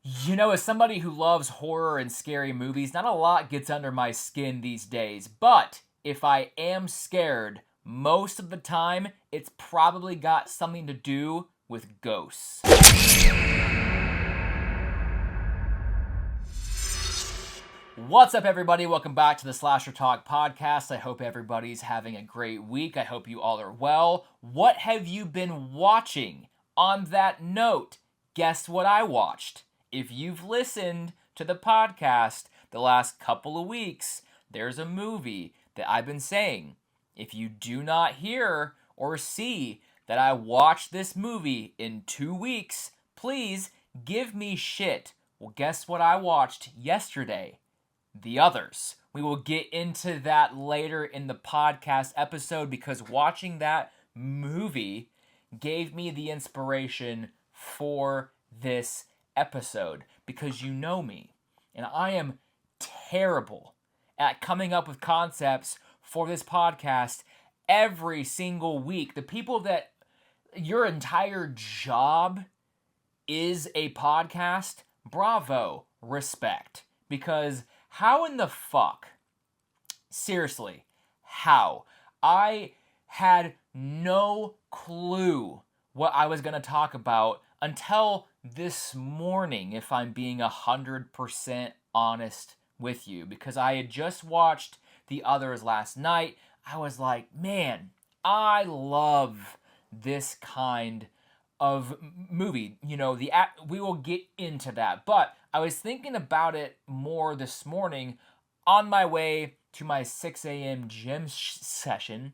As somebody who loves horror and scary movies, not a lot gets under my skin these days. But if I am scared, most of the time, it's probably got something to do with ghosts. What's up, everybody? Welcome back to the SlasherTalk podcast. I hope everybody's having a great week. I hope you all are well. What have you been watching? On that note, guess what I watched? If you've listened to the podcast the last couple of weeks, there's a movie that I've been saying. If you do not hear or see that I watched this movie in 2 weeks, please give me shit. Well, guess what I watched yesterday? The Others. We will get into that later in the podcast episode because watching that movie gave me the inspiration for this episode, because you know me and I am terrible at coming up with concepts for this podcast every single week. The people that your entire job is a podcast, bravo, respect, because how in the fuck, seriously, how? I had no clue what I was going to talk about until this morning, if I'm being 100% honest with you, because I had just watched The Others last night. I was like, man, I love this kind of movie. We will get into that, but I was thinking about it more this morning on my way to my 6 a.m. gym session,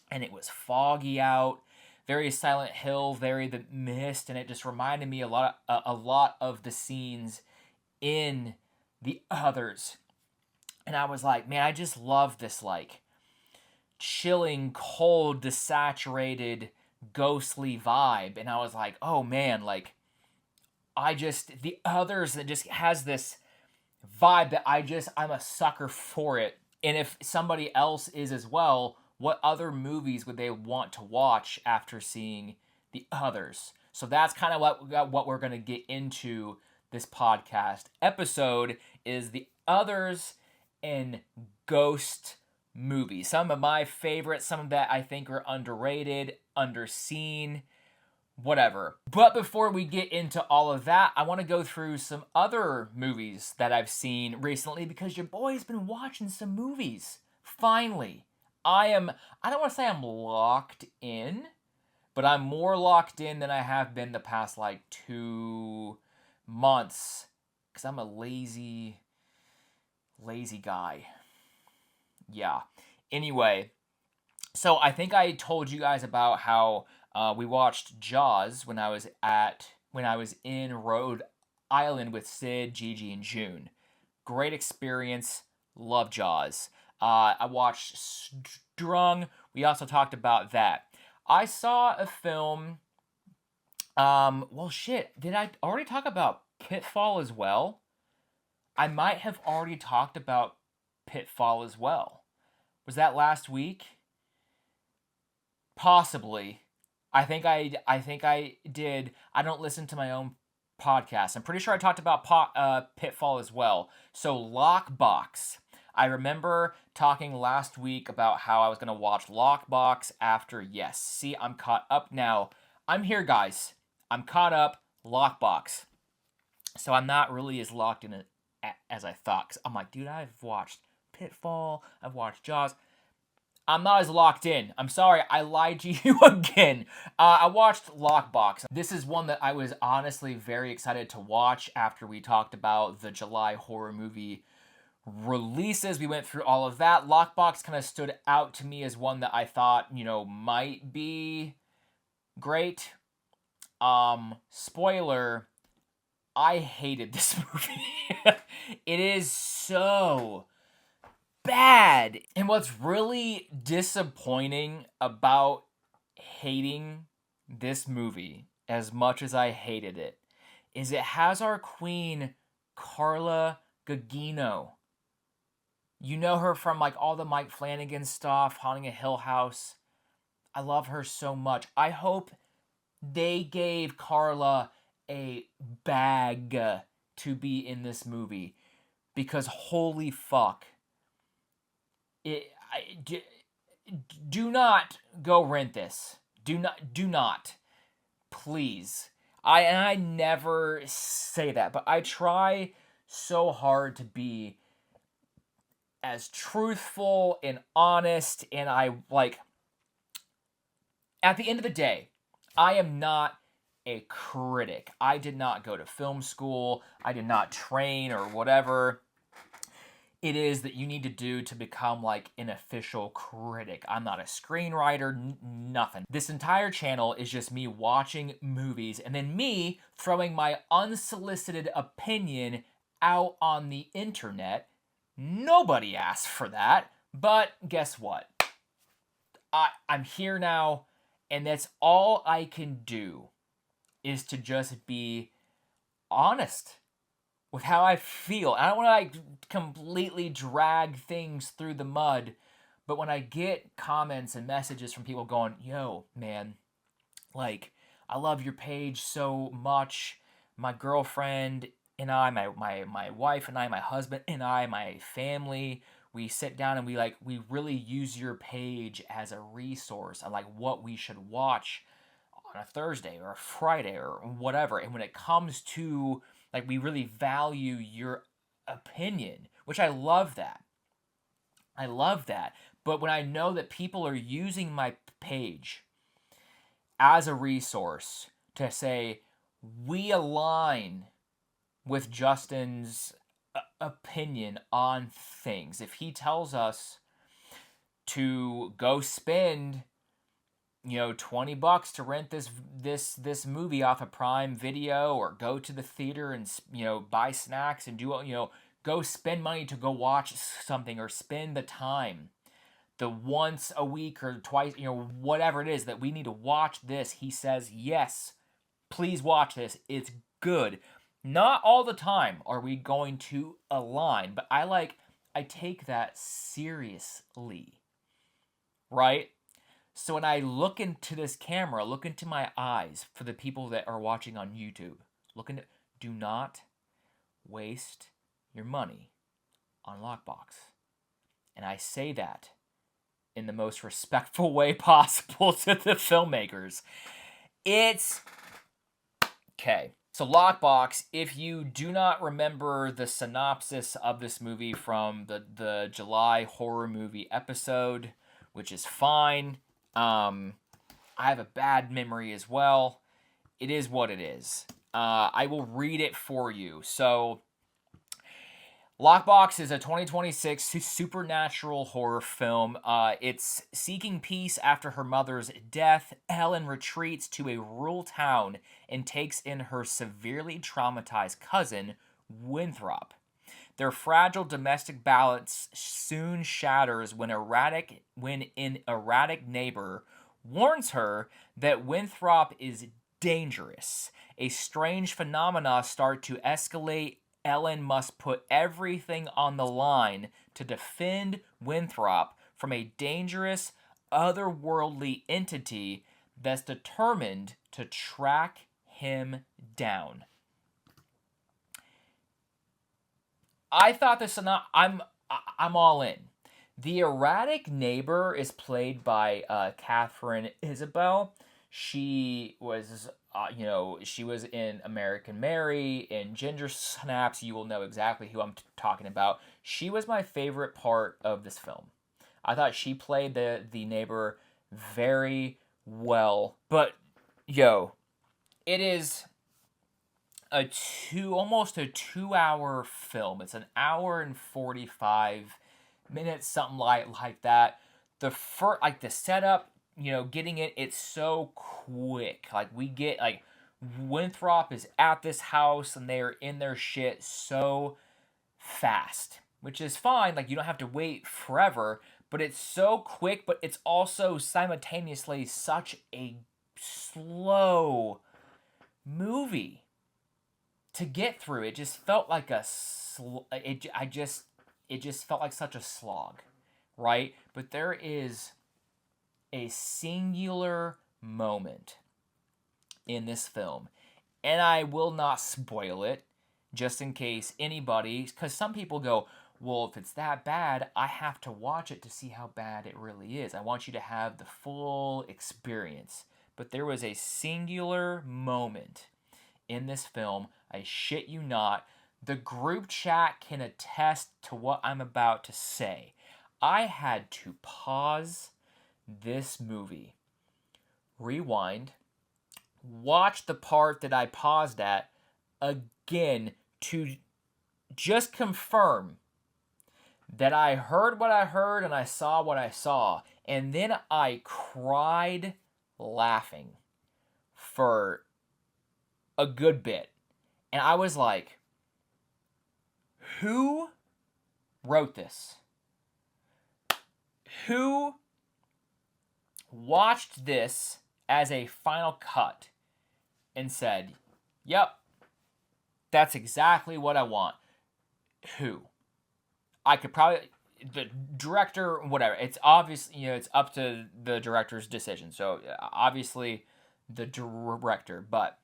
and it was foggy out, very Silent Hill, very the mist, and it just reminded me a lot of the scenes in The Others. And I was like, man, I just love this like chilling, cold, desaturated, ghostly vibe. And I was like, oh man, like The Others, that just has this vibe that I'm a sucker for it. And if somebody else is as well, what other movies would they want to watch after seeing The Others? So that's kind of what we're going to get into this podcast episode is The Others and ghost movies. Some of my favorites, some of that I think are underrated, underseen, whatever. But before we get into all of that, I want to go through some other movies that I've seen recently because your boy's been watching some movies. Finally. I don't want to say I'm locked in, but I'm more locked in than I have been the past 2 months because I'm a lazy guy. Yeah. Anyway, so I think I told you guys about how we watched Jaws when I was in Rhode Island with Sid, Gigi, and June. Great experience. Love Jaws. I watched Strung. We also talked about that. I saw a film. Did I already talk about Pitfall as well? I might have already talked about Pitfall as well. Was that last week? Possibly. I think I did. I don't listen to my own podcast. I'm pretty sure I talked about Pitfall as well. So Lockbox. I remember talking last week about how I was going to watch Lockbox after Yes. See, I'm caught up now. I'm here, guys. I'm caught up. Lockbox. So I'm not really as locked in it as I thought. 'Cause I'm like, dude, I've watched Pitfall. I've watched Jaws. I'm not as locked in. I'm sorry, I lied to you again. I watched Lockbox. This is one that I was honestly very excited to watch after we talked about the July horror movie releases. We went through all of that. Lockbox kind of stood out to me as one that I thought, might be great. Spoiler, I hated this movie. It is so bad. And what's really disappointing about hating this movie as much as I hated it is it has our queen Carla Gugino. You know her from all the Mike Flanagan stuff, Haunting a Hill House. I love her so much. I hope they gave Carla a bag to be in this movie because holy fuck. Do not go rent this. Do not. Please. I never say that, but I try so hard to be as truthful and honest, and at the end of the day, I am not a critic. I did not go to film school. I did not train or whatever it is that you need to do to become like an official critic. I'm not a screenwriter, nothing. This entire channel is just me watching movies and then me throwing my unsolicited opinion out on the internet. Nobody asked for that, but guess what? I'm here now, and that's all I can do is to just be honest with how I feel. I don't want to completely drag things through the mud, but when I get comments and messages from people going, yo, man, like, I love your page so much. My girlfriend and I, my wife and I, my husband and I, my family, we sit down and we really use your page as a resource on like what we should watch on a Thursday or a Friday or whatever. And when it comes to like, we really value your opinion, which I love that. I love that. But when I know that people are using my page as a resource to say, we align with Justin's opinion on things. If he tells us to go spend $20 to rent this movie off of Prime Video, or go to the theater and buy snacks and do go spend money to go watch something, or spend the time, the once a week or twice, whatever it is that we need to watch this. He says, yes, please watch this. It's good. Not all the time are we going to align, but I take that seriously, right? So when I look into this camera, look into my eyes for the people that are watching on YouTube, do not waste your money on Lockbox. And I say that in the most respectful way possible to the filmmakers. It's okay. So Lockbox, if you do not remember the synopsis of this movie from the July horror movie episode, which is fine. I have a bad memory as well. It is what it is. I will read it for you. So, Lockbox is a 2026 supernatural horror film. It's seeking peace after her mother's death. Ellen retreats to a rural town and takes in her severely traumatized cousin, Winthrop. Their fragile domestic balance soon shatters when an erratic neighbor warns her that Winthrop is dangerous. A strange phenomena start to escalate. Ellen must put everything on the line to defend Winthrop from a dangerous, otherworldly entity that's determined to track him down. I thought this, I'm all in. The erratic neighbor is played by Catherine Isabel. She was, she was in American Mary, in Ginger Snaps. You will know exactly who I'm talking about. She was my favorite part of this film. I thought she played the neighbor very well. But, it is almost a 2-hour film. It's an hour and 45 minutes, something like that. The setup, getting it's so quick. We get Winthrop is at this house and they are in their shit so fast, which is fine. You don't have to wait forever, but it's so quick, but it's also simultaneously such a slow movie to get through. It just felt like it just felt like such a slog, right? But there is a singular moment in this film, and I will not spoil it, just in case anybody, because some people go, well, if it's that bad, I have to watch it to see how bad it really is. I want you to have the full experience. But there was a singular moment in this film, I shit you not, the group chat can attest to what I'm about to say. I had to pause this movie, rewind, watch the part that I paused at again to just confirm that I heard what I heard and I saw what I saw. And then I cried laughing for a good bit. And I was like, who wrote this? Who watched this as a final cut and said, yep, that's exactly what I want? Who? I could probably, the director, whatever. It's obvious, it's up to the director's decision. So obviously the director, but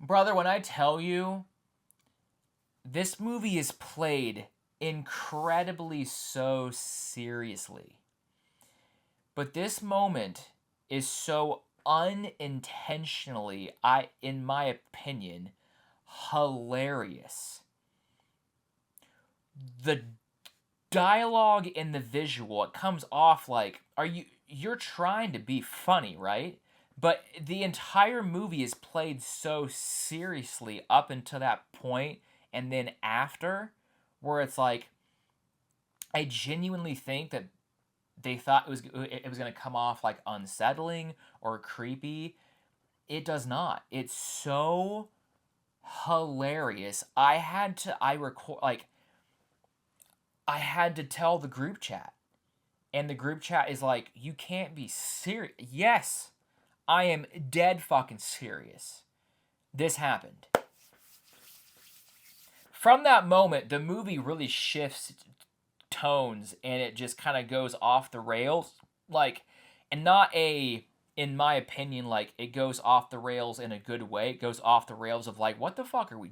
brother, when I tell you, this movie is played incredibly so seriously. But this moment is so unintentionally, in my opinion, hilarious. The dialogue and the visual, it comes off like, you're trying to be funny, right? But the entire movie is played so seriously up until that point, and then after, where it's like, I genuinely think that they thought it was going to come off like unsettling or creepy. It does not. It's so hilarious. I had to tell the group chat, and the group chat is like, you can't be serious. Yes, I am dead fucking serious. This happened. From that moment, the movie really shifts tones, and it just kind of goes off the rails, and not in my opinion, it goes off the rails in a good way. It goes off the rails of what the fuck are we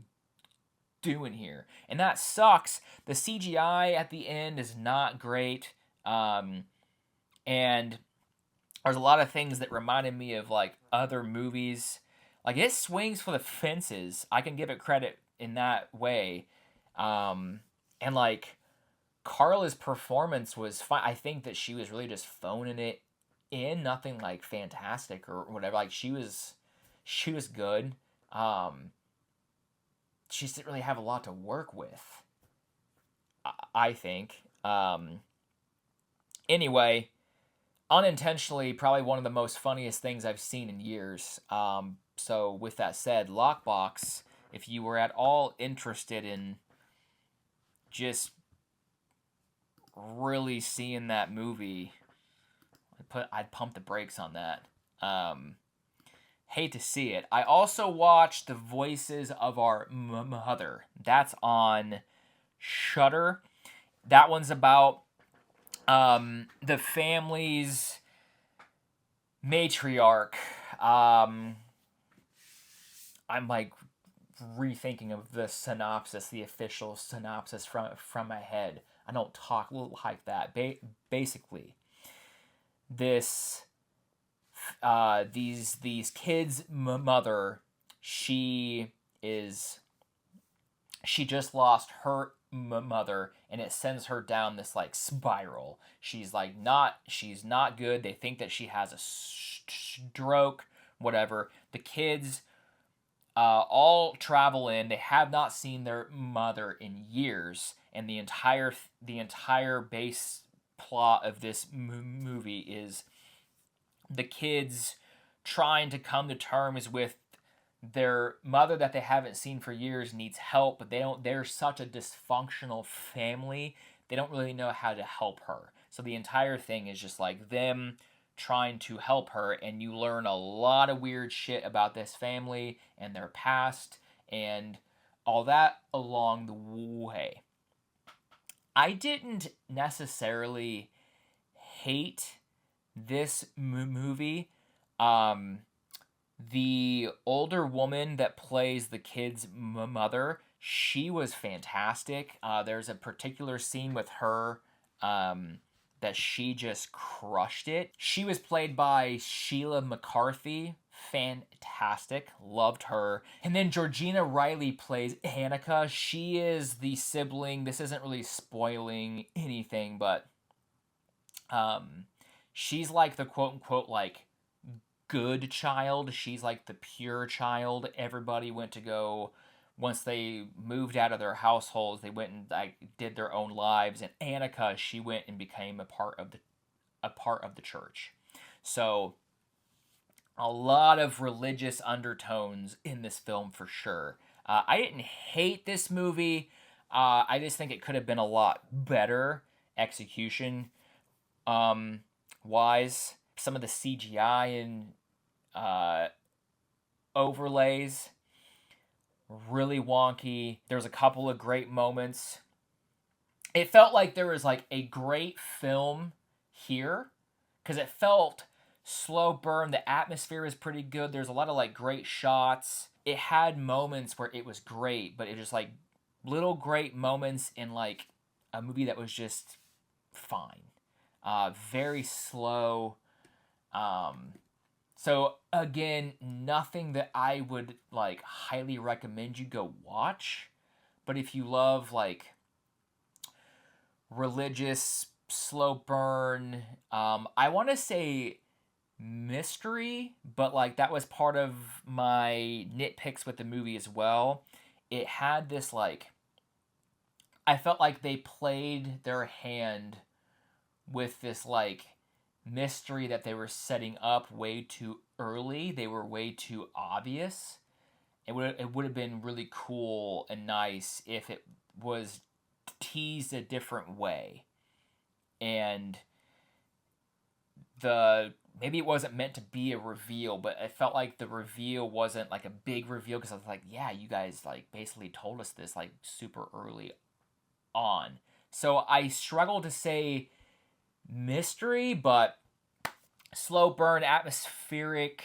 doing here? And that sucks. The CGI at the end is not great, and there's a lot of things that reminded me of other movies. It swings for the fences. I can give it credit in that way, and Carla's performance was fine. I think that she was really just phoning it in, nothing fantastic or whatever. She was good. She just didn't really have a lot to work with, I think. Anyway, unintentionally, probably one of the most funniest things I've seen in years. So with that said, Lockbox, if you were at all interested in just really seeing that movie, I'd pump the brakes on that. Hate to see it. I also watched The Voices of Our Mother. That's on Shudder. That one's about the family's matriarch. I'm rethinking of the synopsis, the official synopsis from my head. I don't talk like that. Basically, these kids' mother, she just lost her mother, and it sends her down this spiral. She's not good. They think that she has a stroke, whatever. The kids all travel in. They have not seen their mother in years, and the entire base plot of this movie is the kids trying to come to terms with their mother that they haven't seen for years needs help, but they're such a dysfunctional family, they don't really know how to help her. So the entire thing is just them trying to help her, and you learn a lot of weird shit about this family and their past and all that along the way. I didn't necessarily hate this movie. The older woman that plays the kid's mother, she was fantastic. There's a particular scene with her that she just crushed it. She was played by Sheila McCarthy. Fantastic. Loved her. And then Georgina Riley plays Annika. She is the sibling. This isn't really spoiling anything, but she's like the quote unquote like good child. She's like the pure child. Everybody went to go once they moved out of their households. They went and like did their own lives. And Annika, she went and became a part of the church. So a lot of religious undertones in this film for sure. I didn't hate this movie. I just think it could have been a lot better execution wise. Some of the CGI and overlays really wonky. There's a couple of great moments. It felt like there was like a great film here because it felt slow burn. The atmosphere is pretty good. There's a lot of like great shots. It had moments where it was great, but it was like little great moments in like a movie that was just fine. Very slow. So again, nothing that I would like highly recommend you go watch. But if you love like religious slow burn, I want to say mystery, but like that was part of my nitpicks with the movie as well. It had this like, I felt like they played their hand with this like mystery that they were setting up way too early. They were way too obvious. It would have been really cool and nice if it was teased a different way. And maybe it wasn't meant to be a reveal, but it felt like the reveal wasn't like a big reveal because I was like, yeah, you guys like basically told us this like super early on. So I struggle to say mystery, but slow burn, atmospheric,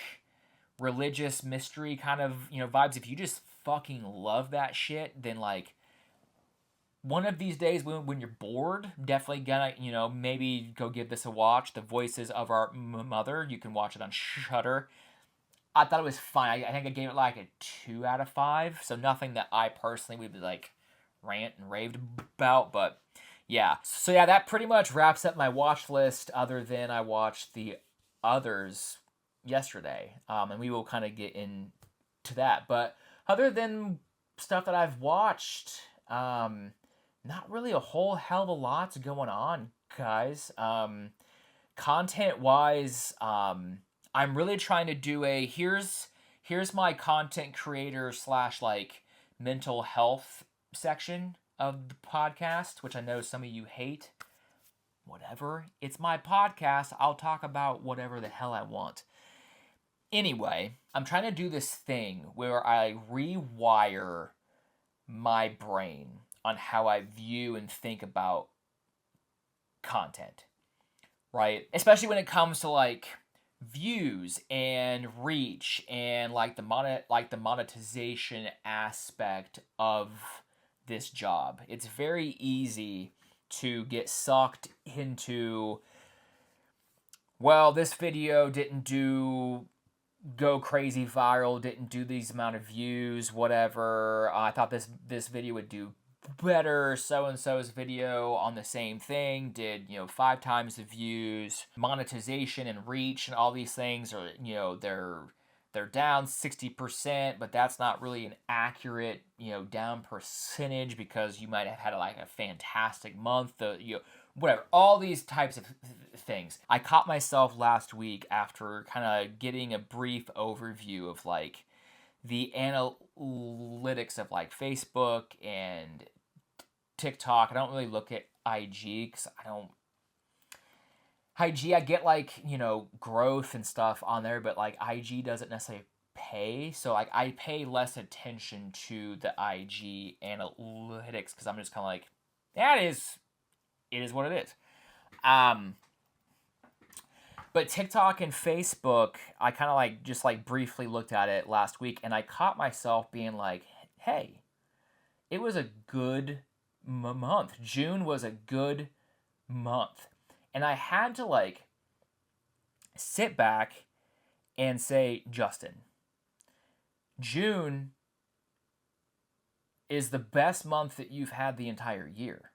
religious mystery kind of, vibes. If you just fucking love that shit, then like one of these days when you're bored, definitely gonna, maybe go give this a watch. The Voices of Our Mother. You can watch it on Shudder. I thought it was fine. I think I gave it like a 2 out of 5. So nothing that I personally would be like rant and raved about, but yeah. So yeah, that pretty much wraps up my watch list, other than I watched the others yesterday. And we will kind of get into that. But other than stuff that I've watched, not really a whole hell of a lot going on, guys. Content wise, I'm really trying to do a here's my content creator / like mental health section of the podcast, which I know some of you hate. Whatever. It's my podcast. I'll talk about whatever the hell I want. Anyway, I'm trying to do this thing where I rewire my brain on how I view and think about content, right? Especially when it comes to like views and reach and like the monetization aspect of this job. It's very easy to get sucked into, well, this video didn't go crazy viral, didn't do these amount of views, whatever. I thought this video would do better. So-and-so's video on the same thing did, 5 times the views. Monetization and reach and all these things are, they're down 60%, but that's not really an accurate, down percentage because you might have had like a fantastic month, whatever, all these types of things. I caught myself last week after kind of getting a brief overview of like the analytics of like Facebook and TikTok. I don't really look at IG because IG, I get like, growth and stuff on there, but like IG doesn't necessarily pay. So like I pay less attention to the IG analytics because I'm just kind of like, yeah, it is what it is. But TikTok and Facebook, I kind of like just like briefly looked at it last week, and I caught myself being like, hey, it was a good month. June was a good month. And I had to like sit back and say, Justin, June is the best month that you've had the entire year.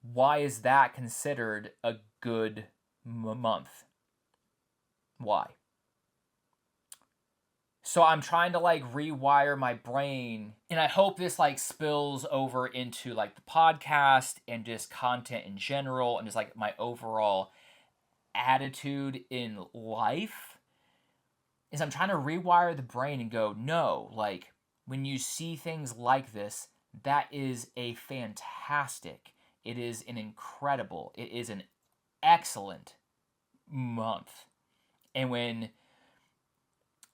Why is that considered a good month? Why? So I'm trying to like rewire my brain, and I hope this like spills over into like the podcast and just content in general and just like my overall attitude in life. Is I'm trying to rewire the brain and go, no, like when you see things like this, that is a fantastic, it is an incredible, it is an excellent month. And when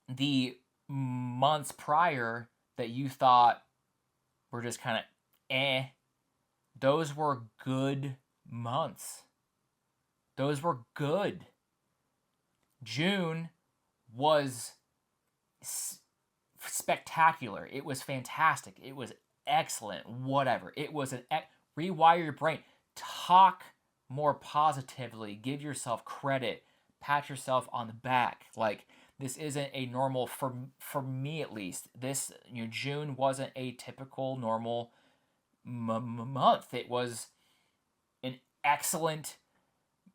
the months prior that you thought were just kind of those were good months. Those were good. June was spectacular. It was fantastic. It was excellent. Whatever. It was rewire your brain. Talk more positively. Give yourself credit. Pat yourself on the back. Like, this isn't a normal, for me at least, this, June wasn't a typical normal month. It was an excellent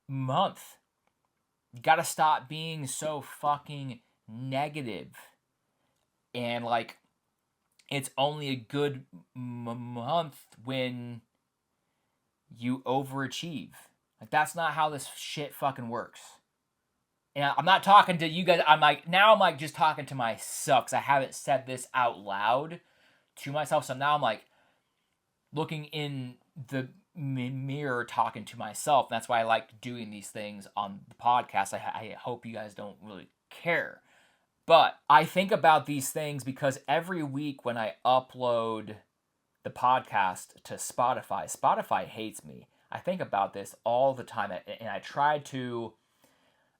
month. You gotta stop being so fucking negative. And like, it's only a good month when you overachieve. Like, that's not how this shit fucking works. And I'm not talking to you guys. I'm like just talking to myself because I haven't said this out loud to myself. So now I'm like looking in the mirror, talking to myself. That's why I like doing these things on the podcast. I hope you guys don't really care. But I think about these things because every week when I upload the podcast to Spotify hates me. I think about this all the time, and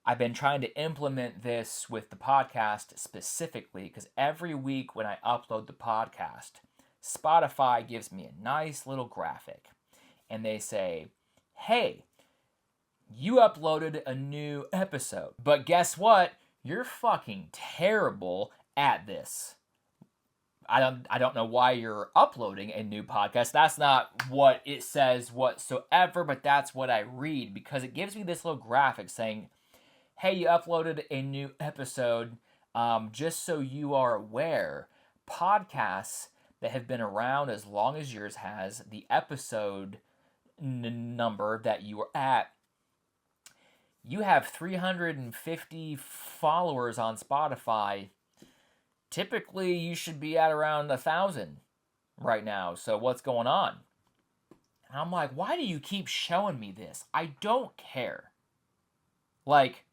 I've been trying to implement this with the podcast specifically because every week when I upload the podcast, Spotify gives me a nice little graphic and they say, hey, you uploaded a new episode, but guess what? You're fucking terrible at this. I don't know why you're uploading a new podcast. That's not what it says whatsoever, but that's what I read because it gives me this little graphic saying, hey, you uploaded a new episode. Just so you are aware, podcasts that have been around as long as yours has, the episode number that you are at, you have 350 followers on Spotify. Typically, you should be at around 1,000 right now. So what's going on? And I'm like, why do you keep showing me this? I don't care. Like,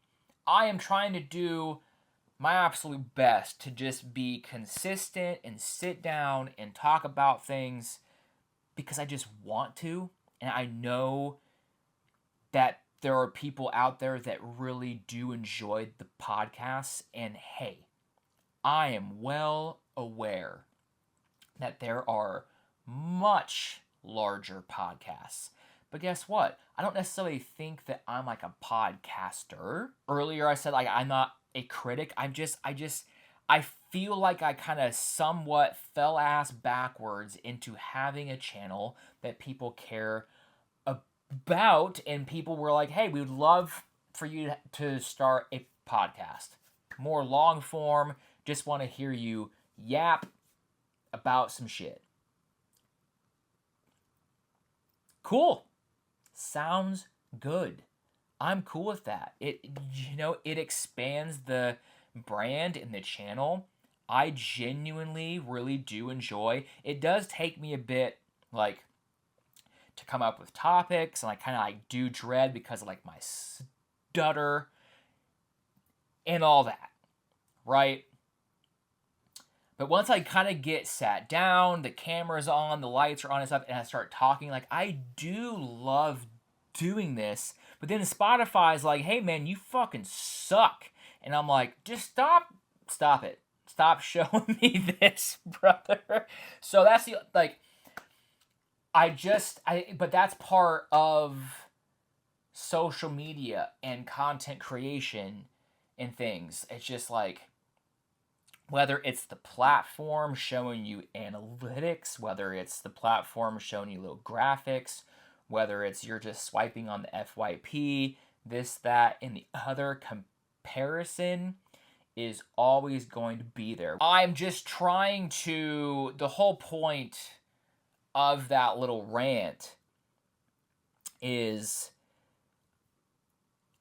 I am trying to do my absolute best to just be consistent and sit down and talk about things because I just want to. And I know that there are people out there that really do enjoy the podcasts. And hey, I am well aware that there are much larger podcasts. But guess what? I don't necessarily think that I'm like a podcaster. Earlier I said like I'm not a critic. I feel like I kind of somewhat fell ass backwards into having a channel that people care about, and people were like, hey, we would love for you to start a podcast. More long form, just want to hear you yap about some shit. Cool. Sounds good. I'm cool with that. It expands the brand and the channel. I genuinely really do enjoy. It does take me a bit like to come up with topics, and I kind of like do dread because of like my stutter and all that, right? But once I kind of get sat down, the camera's on, the lights are on and stuff, and I start talking, like I do love doing this But then Spotify's like, hey man, you fucking suck. And I'm like, just stop it. Stop showing me this, brother. So that's the, like, but that's part of social media and content creation and things. It's just like, whether it's the platform showing you analytics, whether it's the platform showing you little graphics, whether it's you're just swiping on the FYP, this, that, and the other, comparison is always going to be there. I'm just trying to, the whole point of that little rant is,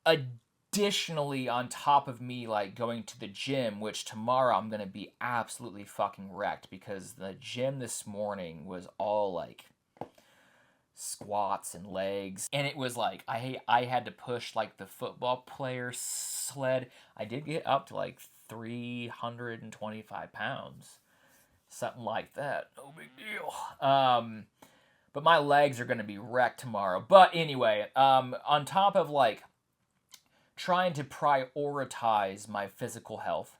additionally, on top of me like going to the gym, which tomorrow I'm gonna be absolutely fucking wrecked, because the gym this morning was all like squats and legs, and it was like I had to push like the football player sled. I did get up to like 325 pounds, something like that. No big deal. But my legs are gonna be wrecked tomorrow. But anyway, on top of like trying to prioritize my physical health,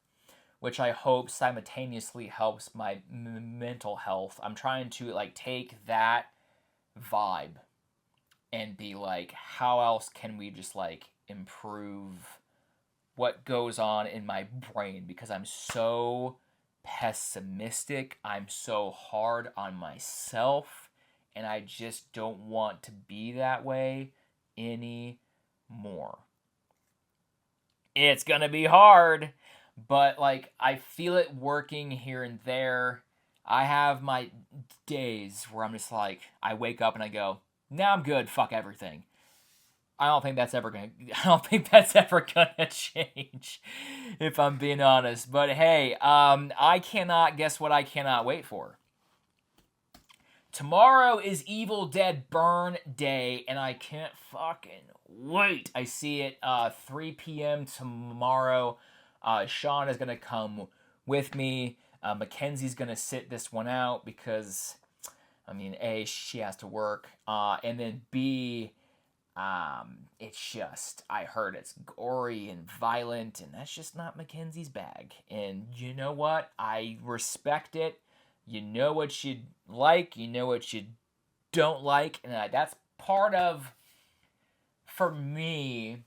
which I hope simultaneously helps my mental health, I'm trying to like take that vibe and be like, how else can we just like improve what goes on in my brain? Because I'm so pessimistic, I'm so hard on myself, and I just don't want to be that way anymore. It's gonna be hard, but like I feel it working here and there. I have my days where I'm just like, I wake up and I go, nah, I'm good, fuck everything. I don't think that's ever gonna change, if I'm being honest. But hey, guess what I cannot wait for? Tomorrow is Evil Dead Burn Day, and I can't fucking wait. I see it 3 p.m. tomorrow. Sean is going to come with me. Mackenzie's going to sit this one out because, I mean, A, she has to work. And then B, it's just, I heard it's gory and violent, and that's just not Mackenzie's bag. And you know what? I respect it. You know what you like, you know what you don't like, and that's part of, for me,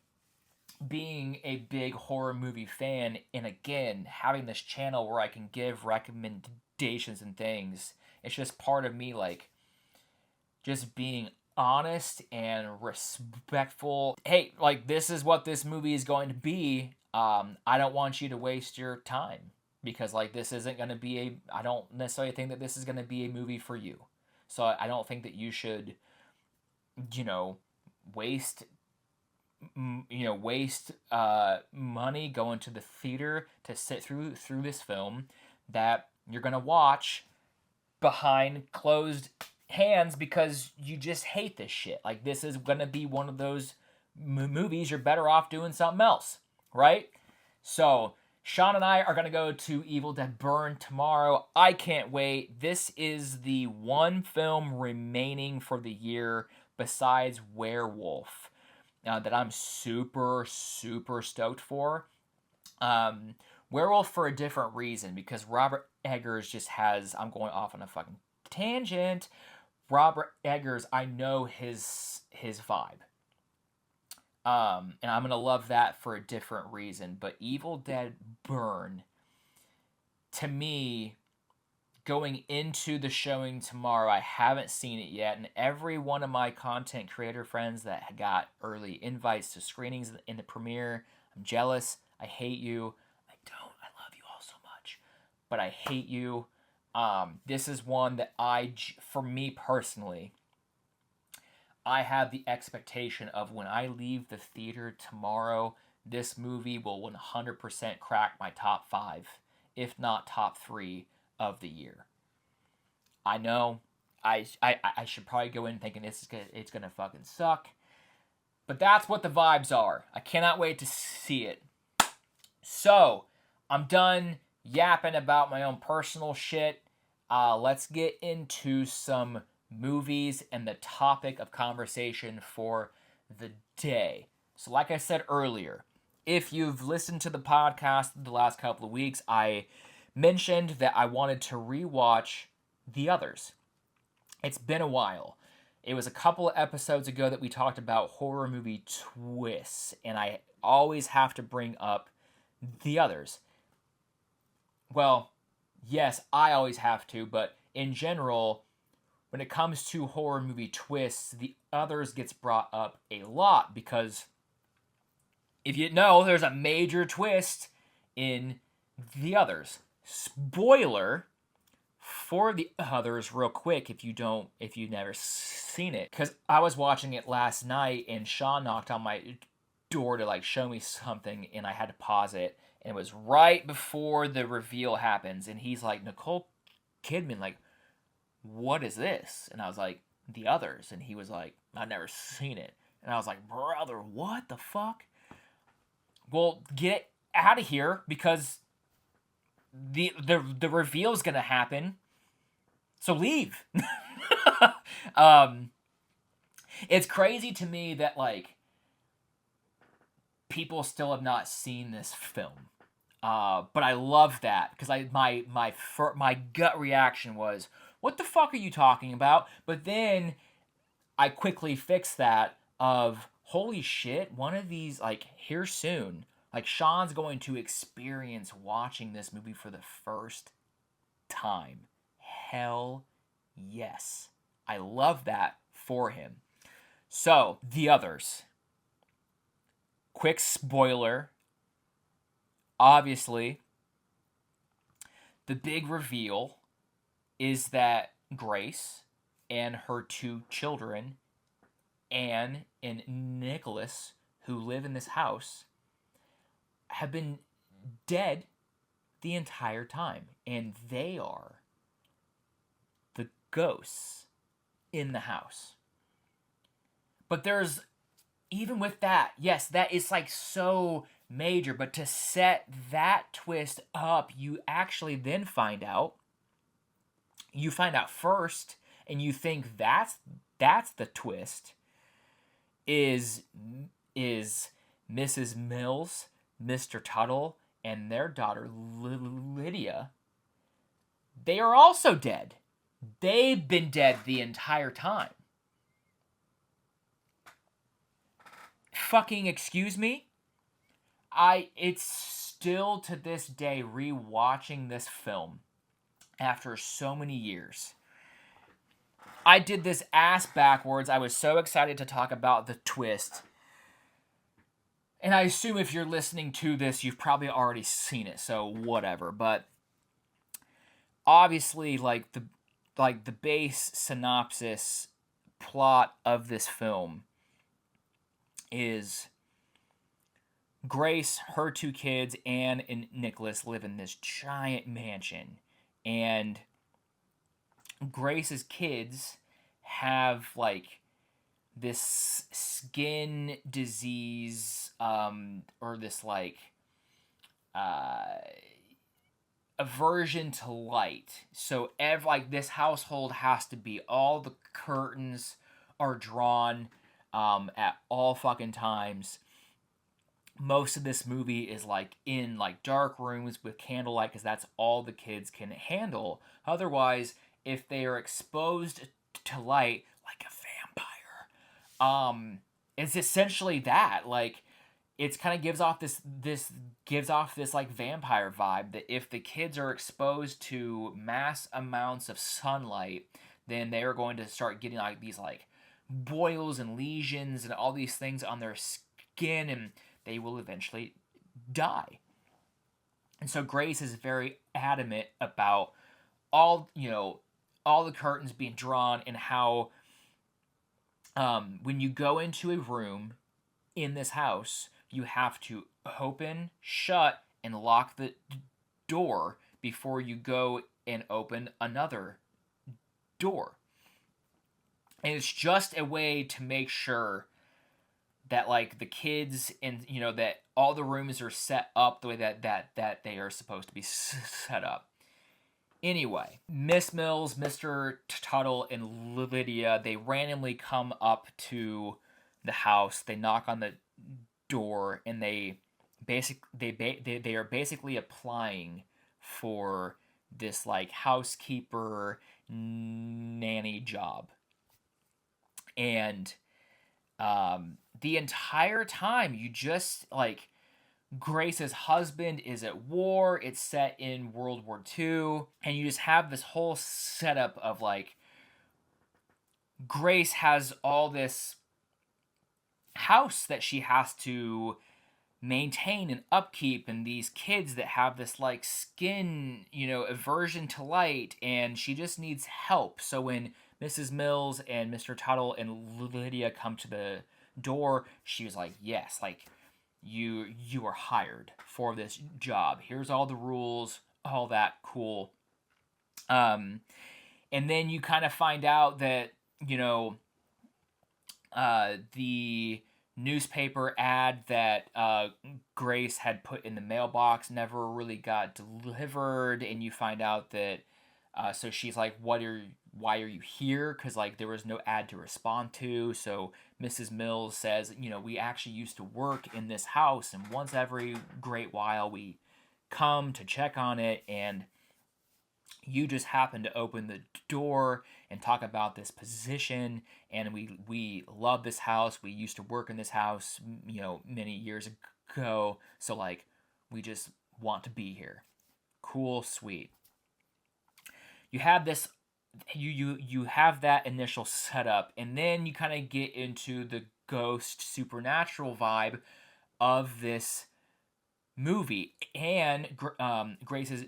being a big horror movie fan, and again, having this channel where I can give recommendations and things. It's just part of me, like, just being honest and respectful. Hey, like, this is what this movie is going to be. I don't want you to waste your time. Because, like, this isn't going to be I don't necessarily think that this is going to be a movie for you. So I don't think that you should, waste money going to the theater to sit through this film that you're going to watch behind closed hands because you just hate this shit. Like, this is going to be one of those movies you're better off doing something else, right? So Sean and I are going to go to Evil Dead Burn tomorrow. I can't wait. This is the one film remaining for the year besides Werewolf that I'm super, super stoked for. Werewolf for a different reason, because Robert Eggers just has, I'm going off on a fucking tangent. Robert Eggers, I know his vibe. And I'm going to love that for a different reason. But Evil Dead Burn, to me, going into the showing tomorrow, I haven't seen it yet. And every one of my content creator friends that got early invites to screenings in the premiere, I'm jealous. I hate you. I love you all so much. But I hate you. This is one that for me personally, I have the expectation of when I leave the theater tomorrow, this movie will 100% crack my top 5, if not top 3 of the year. I know I should probably go in thinking it's gonna fucking suck, but that's what the vibes are. I cannot wait to see it. So I'm done yapping about my own personal shit. Let's get into some movies and the topic of conversation for the day. So like I said earlier, if you've listened to the podcast the last couple of weeks, I mentioned that I wanted to rewatch The Others. It's been a while. It was a couple of episodes ago that we talked about horror movie twists, and I always have to bring up The Others. Well, yes, I always have to, but in general, when it comes to horror movie twists, The Others gets brought up a lot because if you know, there's a major twist in The Others. Spoiler for The Others real quick if you've never seen it, because I was watching it last night and Sean knocked on my door to like show me something and I had to pause it, and it was right before the reveal happens and he's like, Nicole Kidman, like, what is this? And I was like, The Others. And he was like, I've never seen it. And I was like, brother, what the fuck? Well, get out of here because the reveal is gonna happen. So leave. It's crazy to me that like people still have not seen this film. But I love that because my gut reaction was, what the fuck are you talking about? But then I quickly fixed that of, holy shit, one of these, like, here soon, like, Sean's going to experience watching this movie for the first time. Hell yes. I love that for him. So, The Others. Quick spoiler. Obviously, the big reveal is that Grace and her two children, Anne and Nicholas, who live in this house, have been dead the entire time. And they are the ghosts in the house. But there's, even with that, yes, that is like so major, but to set that twist up, you actually then find out first, and you think that's the twist, is Mrs. Mills, Mr. Tuttle, and their daughter Lydia. They are also dead. They've been dead the entire time. Fucking excuse me? It's still to this day rewatching this film after so many years. I did this ass backwards. I was so excited to talk about the twist. And I assume if you're listening to this, you've probably already seen it, so whatever. But obviously, like the base synopsis plot of this film is Grace, her two kids, Anne and Nicholas, live in this giant mansion. And Grace's kids have like this skin disease, or this like aversion to light. So like this household has to be, all the curtains are drawn at all fucking times. Most of this movie is like in like dark rooms with candlelight because that's all the kids can handle. Otherwise, if they are exposed to light like a vampire, it's essentially that. Like, it's kind of gives off this like vampire vibe, that if the kids are exposed to mass amounts of sunlight, then they are going to start getting like these like boils and lesions and all these things on their skin, and they will eventually die. And so Grace is very adamant about all the curtains being drawn, and how when you go into a room in this house, you have to open, shut, and lock the door before you go and open another door. And it's just a way to make sure that like the kids, and that all the rooms are set up the way that they are supposed to be set up. Anyway, Miss Mills, Mr. Tuttle, and Lydia, they randomly come up to the house. They knock on the door, and they are basically applying for this like housekeeper nanny job. And the entire time you just like, Grace's husband is at war. It's set in World War II, and you just have this whole setup of like, Grace has all this house that she has to maintain and upkeep, and these kids that have this like skin, aversion to light, and she just needs help. So when Mrs. Mills and Mr. Tuttle and Lydia come to the door, she was like, yes, like, you are hired for this job. Here's all the rules, all that cool. And then you kind of find out that, the newspaper ad that Grace had put in the mailbox never really got delivered, and you find out that so she's like, why are you here? Because like, there was no ad to respond to. So Mrs. Mills says, we actually used to work in this house, and once every great while we come to check on it, and you just happen to open the door and talk about this position, and we love this house. We used to work in this house, many years ago. So like, we just want to be here. Cool, sweet. You have this, you have that initial setup, and then you kind of get into the ghost supernatural vibe of this movie. And Grace's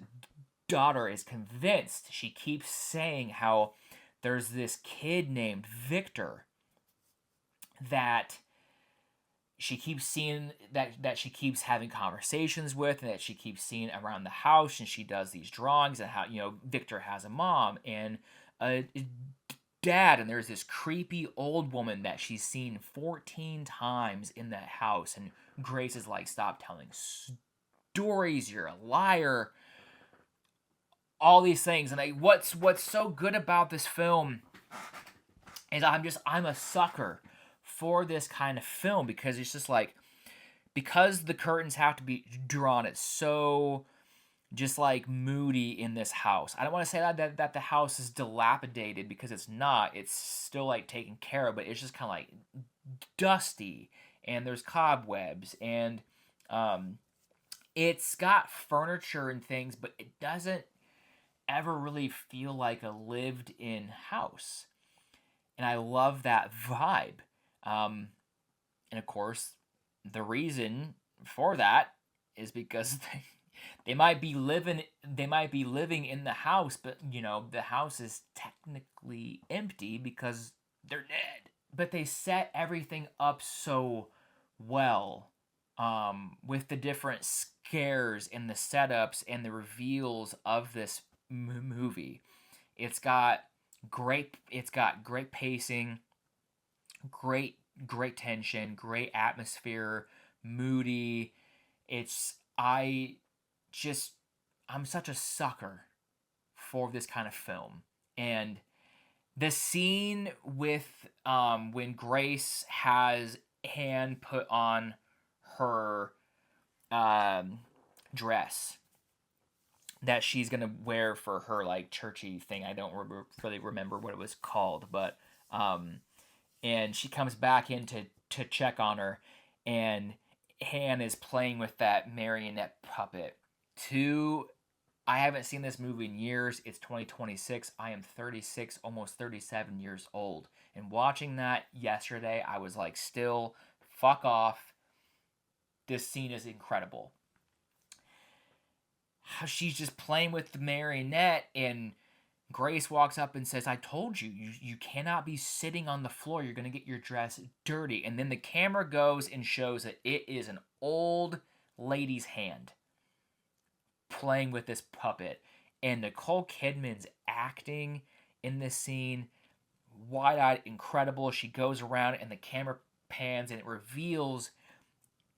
daughter is convinced. She keeps saying how there's this kid named Victor that she keeps seeing, that she keeps having conversations with, and that she keeps seeing around the house, and she does these drawings, and how Victor has a mom and a dad, and there's this creepy old woman that she's seen 14 times in that house. And Grace is like, stop telling stories, you're a liar, all these things. And what's so good about this film is I'm a sucker for this kind of film, because it's just like, because the curtains have to be drawn, it's so just like moody in this house. I don't want to say that the house is dilapidated, because it's not. It's still like taken care of, but it's just kind of like dusty, and there's cobwebs, and it's got furniture and things, but it doesn't ever really feel like a lived in house. And I love that vibe. And of course, the reason for that is because they might be living in the house, but the house is technically empty because they're dead. But they set everything up so well, with the different scares and the setups and the reveals of this movie. It's got great pacing, great tension, great atmosphere, moody. I'm such a sucker for this kind of film. And the scene with when Grace has Anne put on her dress that she's gonna wear for her like churchy thing. I don't really remember what it was called, but and she comes back in to check on her, and Han is playing with that marionette puppet. I haven't seen this movie in years. It's 2026. I am 36, almost 37 years old. And watching that yesterday, I was like, still, fuck off. This scene is incredible. How she's just playing with the marionette, and Grace walks up and says, I told you, you cannot be sitting on the floor. You're going to get your dress dirty. And then the camera goes and shows that it is an old lady's hand playing with this puppet. And Nicole Kidman's acting in this scene, wide-eyed, incredible. She goes around and the camera pans and it reveals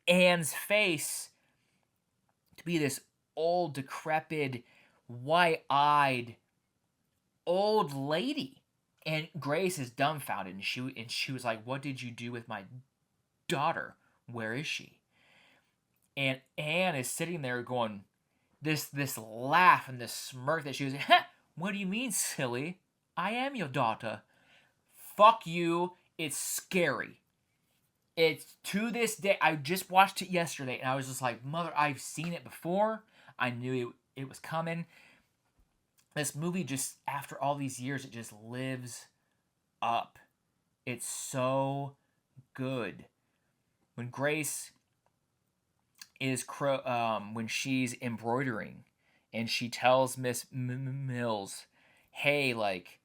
Anne's face to be this old, decrepit, white-eyed old lady. And Grace is dumbfounded, and she was like, what did you do with my daughter. Where is she? And Anne is sitting there going, this laugh and this smirk that she was, what do you mean, silly? I am your daughter. Fuck you. It's scary. It's to this day. I just watched it yesterday and I was just like, mother, I've seen it before. I knew it was coming. This movie just, after all these years, it just lives up. It's so good. When Grace is when she's embroidering and she tells Miss Mills, hey, like,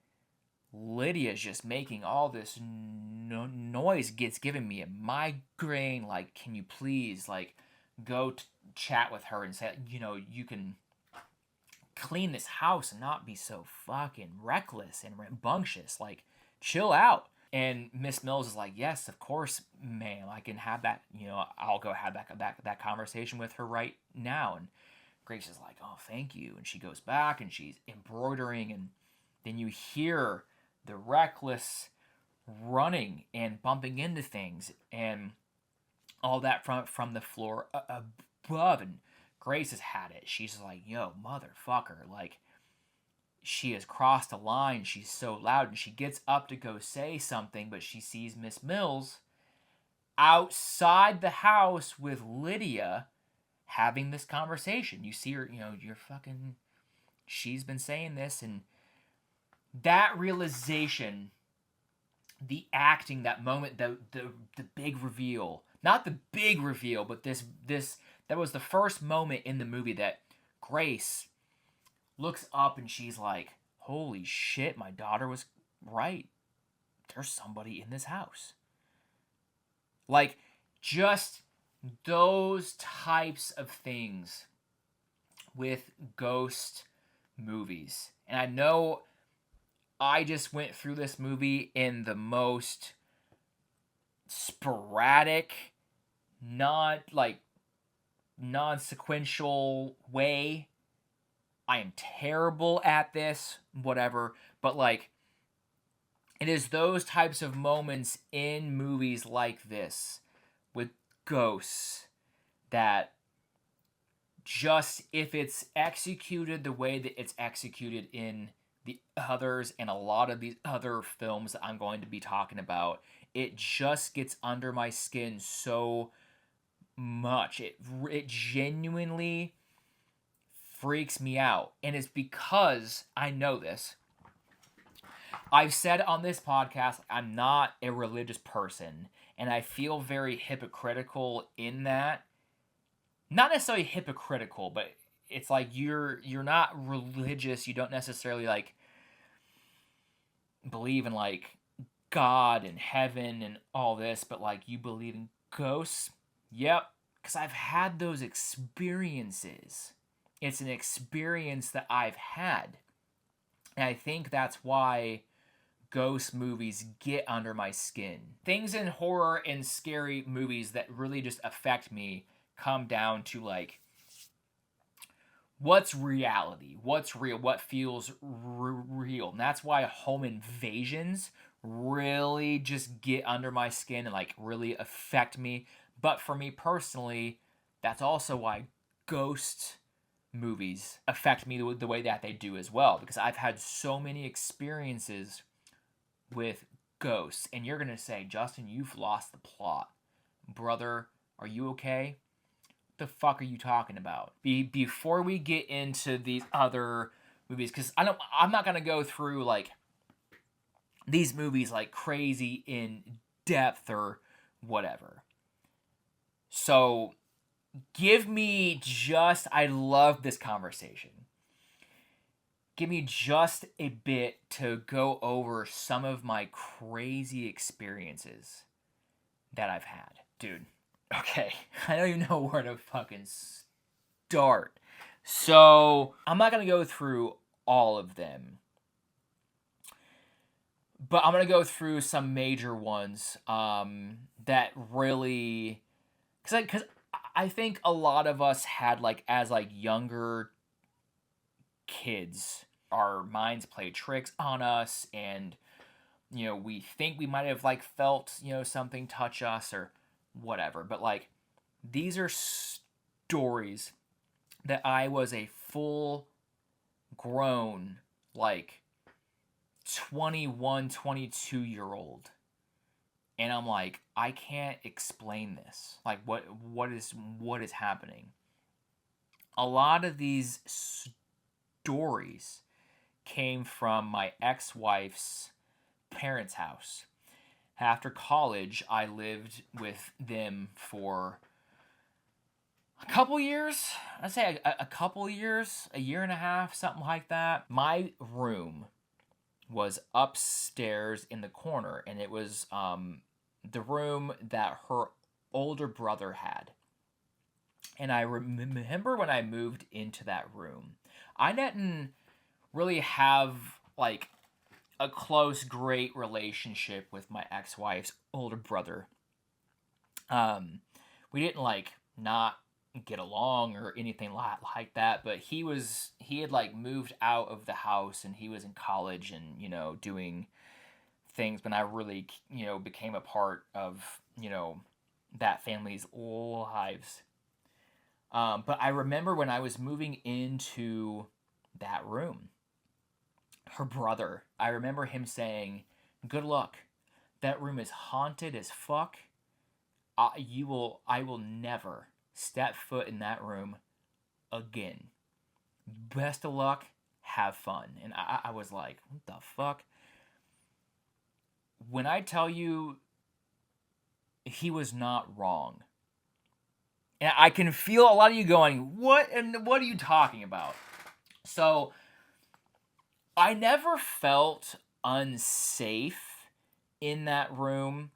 Lydia's just making all this noise, gets giving me a migraine, like, can you please, like, go chat with her and say, you can clean this house and not be so fucking reckless and rambunctious, like, chill out. And Miss Mills is like, yes, of course, ma'am, I can have that, I'll go have that conversation with her right now. And Grace is like, oh, thank you. And she goes back and she's embroidering, and then you hear the reckless running and bumping into things and all that from the floor above. And Grace has had it. She's like, yo, motherfucker, like, she has crossed a line. She's so loud, and she gets up to go say something, but she sees Miss Mills outside the house with Lydia having this conversation. You see her, you're fucking, she's been saying this, and that realization, the acting, that moment, the big reveal, not the big reveal, but this that was the first moment in the movie that Grace looks up and she's like, holy shit, my daughter was right. There's somebody in this house. Like, just those types of things with ghost movies. And I know I just went through this movie in the most sporadic, non-sequential way. I am terrible at this, whatever, but like, it is those types of moments in movies like this with ghosts that just, if it's executed the way that it's executed in the others and a lot of these other films that I'm going to be talking about, it just gets under my skin so much. It genuinely freaks me out. And it's because I know this. I've said on this podcast, I'm not a religious person, and I feel very hypocritical in that. Not necessarily hypocritical, but it's like you're not religious. You don't necessarily like believe in like God and heaven and all this, but like you believe in ghosts. Yep, because I've had those experiences. It's an experience that I've had. And I think that's why ghost movies get under my skin. Things in horror and scary movies that really just affect me come down to like, what's reality? What's real? What feels real? And that's why home invasions really just get under my skin and like really affect me. But for me personally, that's also why ghost movies affect me the way that they do as well, because I've had so many experiences with ghosts. And you're gonna say, Justin, you've lost the plot. Brother, are you okay? What the fuck are you talking about? Before we get into these other movies, because I'm not gonna go through like these movies like crazy in depth or whatever. So give me just, I love this conversation. Give me just a bit to go over some of my crazy experiences that I've had. Dude, okay, I don't even know where to fucking start. So, I'm not going to go through all of them, but I'm going to go through some major ones that really, because I think a lot of us had, like, as, like, younger kids, our minds play tricks on us, and, we think we might have, like, felt, something touch us or whatever. But like, these are stories that I was a full grown, like 21, 22-year-old. And I'm like, I can't explain this. Like, what is happening? A lot of these stories came from my ex-wife's parents' house. After college, I lived with them for a couple years. I'd say a couple years, a year and a half, something like that. My room was upstairs in the corner, and it was the room that her older brother had. And I remember when I moved into that room, I didn't really have like a close, great relationship with my ex-wife's older brother. We didn't like not get along or anything like that, but he had like moved out of the house, and he was in college and, you know, doing things when I really, you know, became a part of, you know, that family's lives. But I remember when I was moving into that room, her brother, I remember him saying, "Good luck. That room is haunted as fuck. I will never step foot in that room again. Best of luck. Have fun." And I was like, what the fuck? When I tell you, he was not wrong. And I can feel a lot of you going, what are you talking about? So, I never felt unsafe in that room,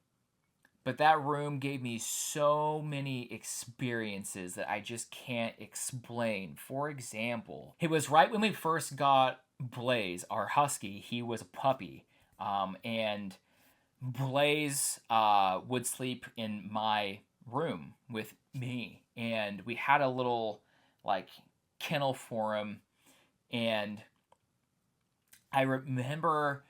but that room gave me so many experiences that I just can't explain. For example, it was right when we first got Blaze, our husky. He was a puppy, and Blaze would sleep in my room with me, and we had a little like kennel for him, and I remember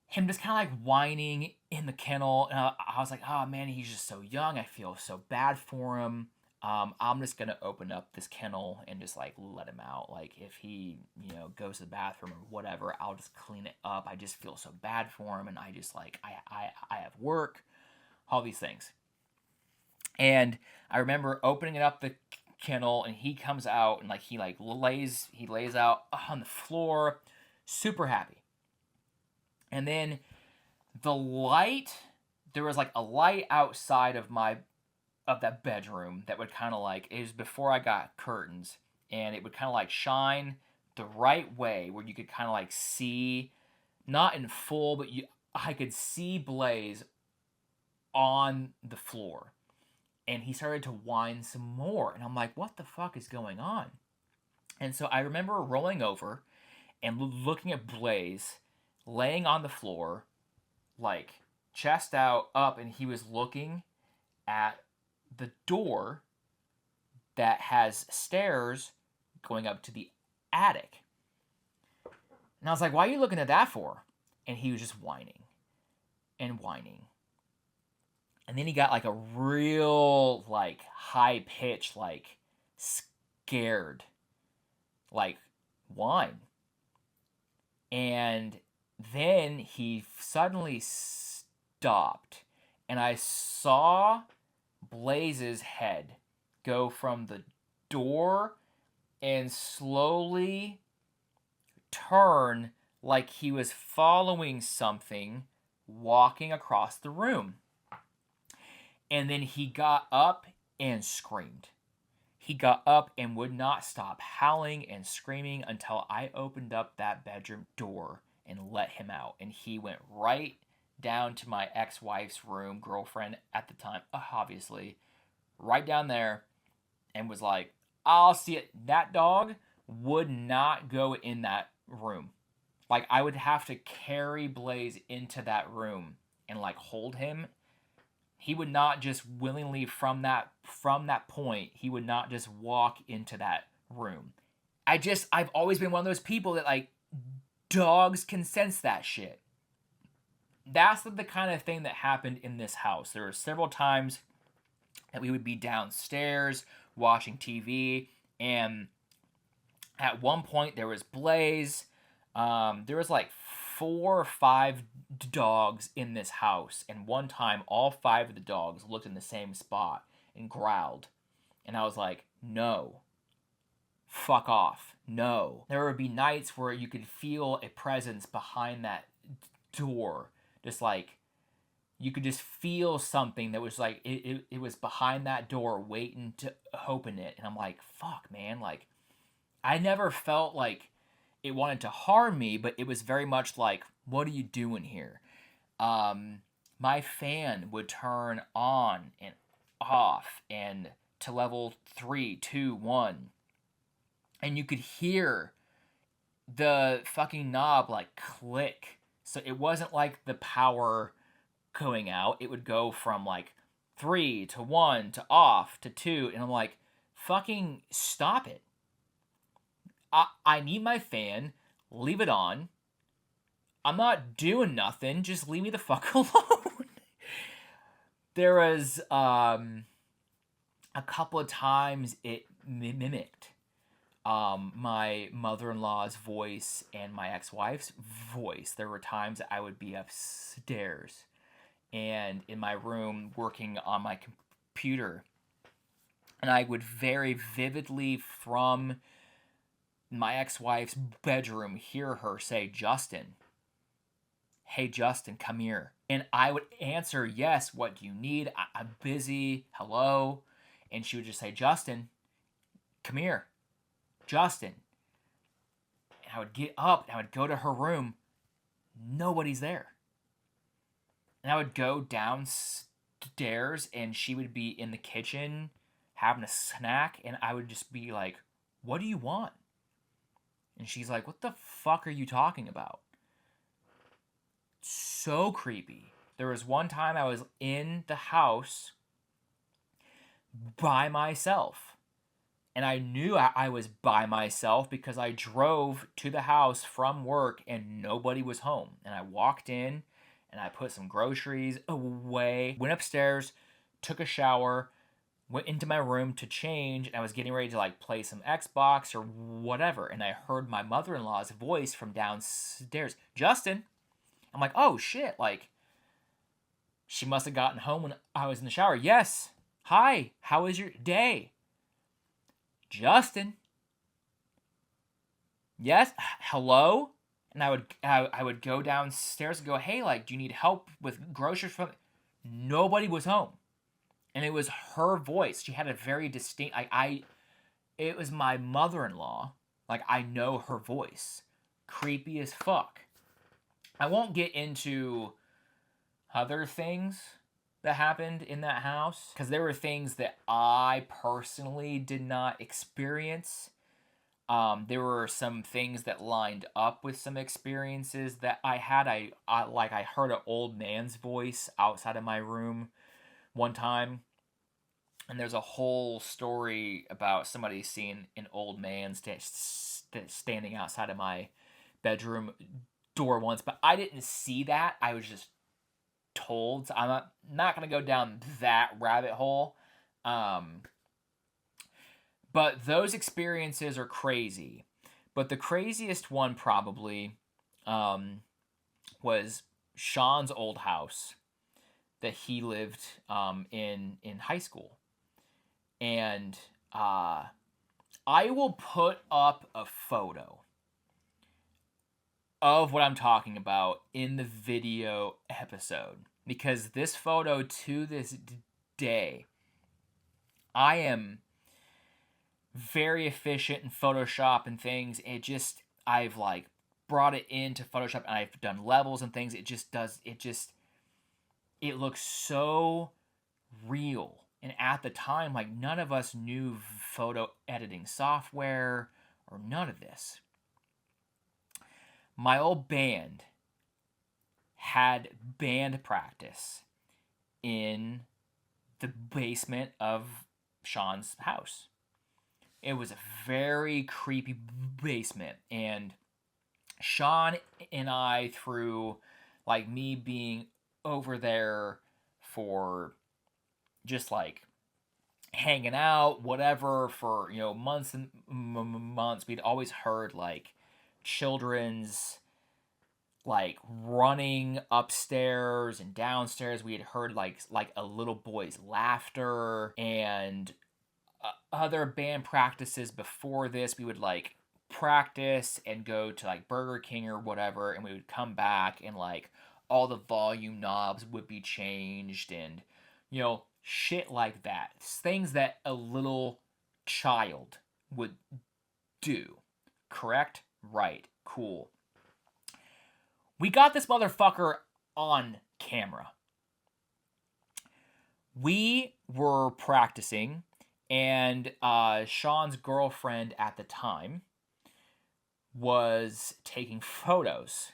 him just kind of like whining in the kennel, and I was like, oh man, he's just so young. I feel so bad for him. I'm just gonna open up this kennel and just like let him out. Like if he, you know, goes to the bathroom or whatever, I'll just clean it up. I just feel so bad for him, and I just like I have work, all these things. And I remember opening it up the kennel, and he comes out and like he lays out on the floor, super happy. And then the light, there was like a light outside of that bedroom that would kind of like, it was before I got curtains, and it would kind of like shine the right way where you could kind of like see, not in full, but I could see Blaze on the floor. And he started to whine some more, and I'm like, what the fuck is going on? And so I remember rolling over and looking at Blaze laying on the floor, like chest out up, and he was looking at the door that has stairs going up to the attic. And I was like, why are you looking at that for? And he was just whining and whining. And then he got like a real like high pitch, like scared, like whine. And then he suddenly stopped, and I saw Blaze's head go from the door and slowly turn like he was following something walking across the room. And then he got up and screamed. He got up and would not stop howling and screaming until I opened up that bedroom door and let him out. And he went right down to my ex-wife's room, girlfriend at the time, obviously, right down there, and was like, I'll see it. That dog would not go in that room. Like, I would have to carry Blaze into that room and like hold him. He would not just willingly from that point, he would not just walk into that room. I've always been one of those people that like, dogs can sense that shit. That's the kind of thing that happened in this house. There were several times that we would be downstairs watching TV, and at one point there was Blaze. There was like 4 or 5 dogs in this house, and one time all 5 of the dogs looked in the same spot and growled, and I was like, no, fuck off, no. There would be nights where you could feel a presence behind that door, just like you could just feel something that was like it was behind that door waiting to open it, and I'm like, fuck, man. Like, I never felt like it wanted to harm me, but it was very much like, what are you doing here? My fan would turn on and off and to level 3, 2, 1, and you could hear the fucking knob like click. So it wasn't like the power going out. It would go from like 3 to 1 to off to 2, and I'm like, fucking stop it. I need my fan. Leave it on. I'm not doing nothing. Just leave me the fuck alone. There was a couple of times it mimicked my mother-in-law's voice and my ex-wife's voice. There were times that I would be upstairs and in my room working on my computer, and I would very vividly from my ex-wife's bedroom hear her say, Justin, hey Justin, come here. And I would answer, yes, what do you need? I'm busy, hello. And she would just say, Justin, come here, Justin. And I would get up and I would go to her room. Nobody's there. And I would go downstairs and she would be in the kitchen having a snack, and I would just be like, what do you want? And she's like, what the fuck are you talking about? So creepy. There was one time I was in the house by myself. And I knew I was by myself because I drove to the house from work and nobody was home. And I walked in and I put some groceries away, went upstairs, took a shower, went into my room to change, and I was getting ready to like play some Xbox or whatever, and I heard my mother-in-law's voice from downstairs, Justin. I'm like, oh shit, like, she must have gotten home when I was in the shower. Yes, hi, how was your day? Justin. Yes, hello? And I would go downstairs and go, hey, like, do you need help with groceries from... Nobody was home. And it was her voice. She had a very distinct... it was my mother-in-law. Like, I know her voice. Creepy as fuck. I won't get into other things that happened in that house, because there were things that I personally did not experience. There were some things that lined up with some experiences that I had. I heard an old man's voice outside of my room one time, and there's a whole story about somebody seeing an old man standing outside of my bedroom door once, but I didn't see that. I was just told. So I'm not going to go down that rabbit hole. But those experiences are crazy. But the craziest one probably was Sean's old house that he lived in high school. And I will put up a photo of what I'm talking about in the video episode, because this photo to this day, I am very efficient in Photoshop and things. I've like brought it into Photoshop and I've done levels and things. It looks so real. And at the time, like, none of us knew photo editing software or none of this. My old band had band practice in the basement of Sean's house. It was a very creepy basement, and Sean and I, through like me being over there for just like hanging out, whatever, for, months and months. We'd always heard, like, children's, like, running upstairs and downstairs. We had heard, like a little boy's laughter, and other band practices before this. We would, like, practice and go to, like, Burger King or whatever, and we would come back, and, like, all the volume knobs would be changed, and shit like that. Things that a little child would do. Correct? Right. Cool. We got this motherfucker on camera. We were practicing, and Sean's girlfriend at the time was taking photos.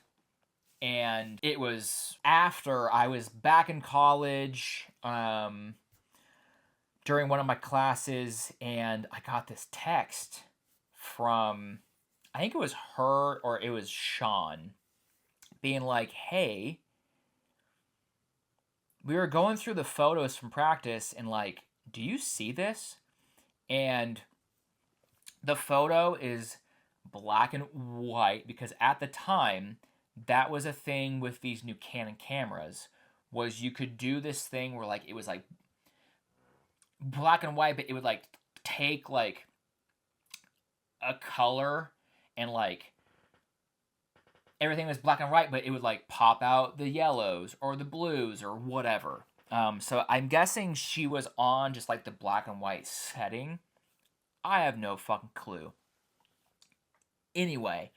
And it was after I was back in college, during one of my classes, and I got this text from, I think it was her or it was Sean, being like, hey, we were going through the photos from practice, and, like, do you see this? And the photo is black and white, because at the time, that was a thing with these new Canon cameras, was you could do this thing where, like, it was, like, black and white, but it would, like, take, like, a color, and, like, everything was black and white, but it would, like, pop out the yellows or the blues or whatever. So I'm guessing she was on just, like, the black and white setting. I have no fucking clue. Anyway,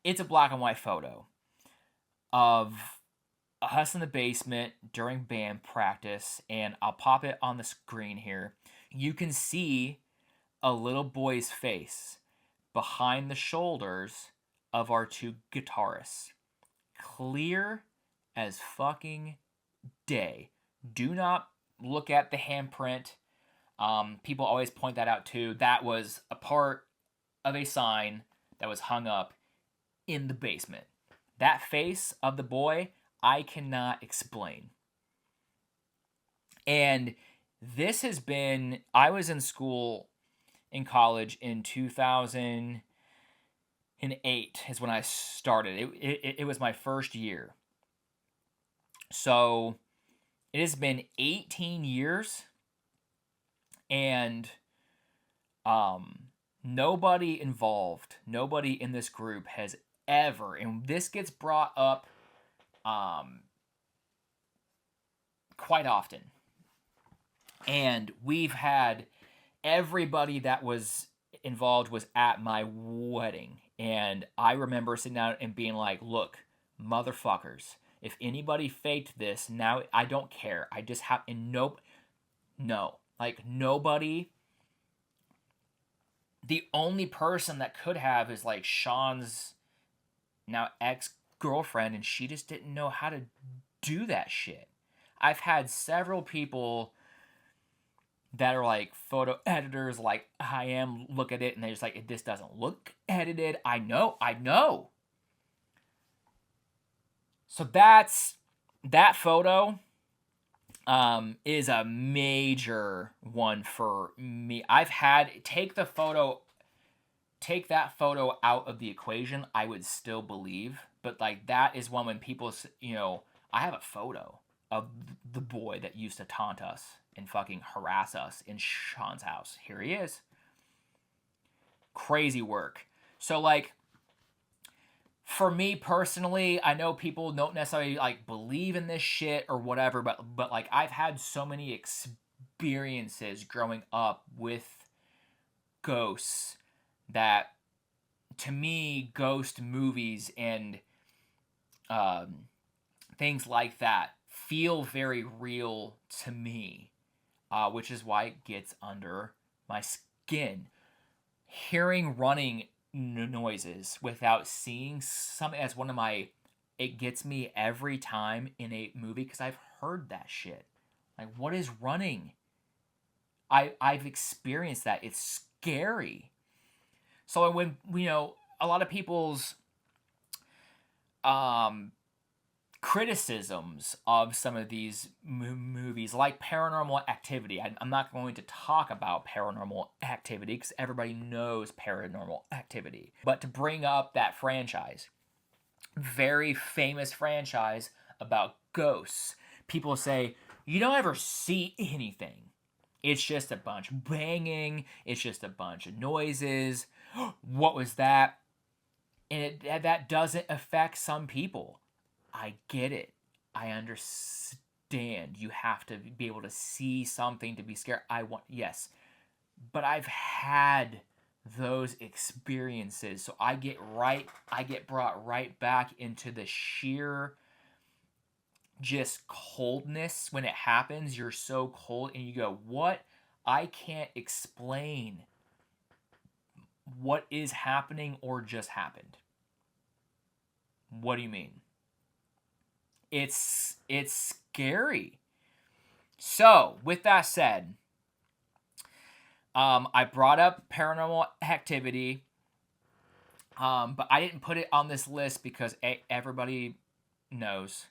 it's a black and white photo of us in the basement during band practice, and I'll pop it on the screen here. You can see a little boy's face behind the shoulders of our two guitarists. Clear as fucking day. Do not look at the handprint. People always point that out too. That was a part of a sign that was hung up in the basement. That face of the boy, I cannot explain. And this has been, I was in school in college in 2008 is when I started. It was my first year. So it has been 18 years, and nobody involved, nobody in this group has ever, and this gets brought up quite often, and we've had everybody that was involved was at my wedding, and I remember sitting down and being like, look, motherfuckers, if anybody faked this, now I don't care. I just have, and no, like, nobody. The only person that could have is, like, Sean's now ex-girlfriend, and she just didn't know how to do that shit. I've had several people that are, like, photo editors, like I am, look at it, and they're just like, this doesn't look edited. I know. So that photo is a major one for me. I've had, take that photo out of the equation, I would still believe. But, like, that is one when people, I have a photo of the boy that used to taunt us and fucking harass us in Sean's house. Here he is. Crazy work. So, like, for me personally, I know people don't necessarily, like, believe in this shit or whatever, but like, I've had so many experiences growing up with ghosts that, to me, ghost movies and things like that feel very real to me, which is why it gets under my skin. Hearing running noises without seeing something as one of my, it gets me every time in a movie, because I've heard that shit. Like, what is running? I've experienced that. It's scary. So when, a lot of people's criticisms of some of these movies, like Paranormal Activity. I'm not going to talk about Paranormal Activity because everybody knows Paranormal Activity. But to bring up that franchise, very famous franchise about ghosts. People say, you don't ever see anything. It's just a bunch of banging. It's just a bunch of noises. What was that? And that doesn't affect some people. I get it. I understand. You have to be able to see something to be scared. Yes. But I've had those experiences. So I get brought right back into the sheer just coldness when it happens. You're so cold and you go, what? I can't explain what is happening or just happened. What do you mean? It's scary. So, with that said, I brought up Paranormal Activity, but I didn't put it on this list because everybody knows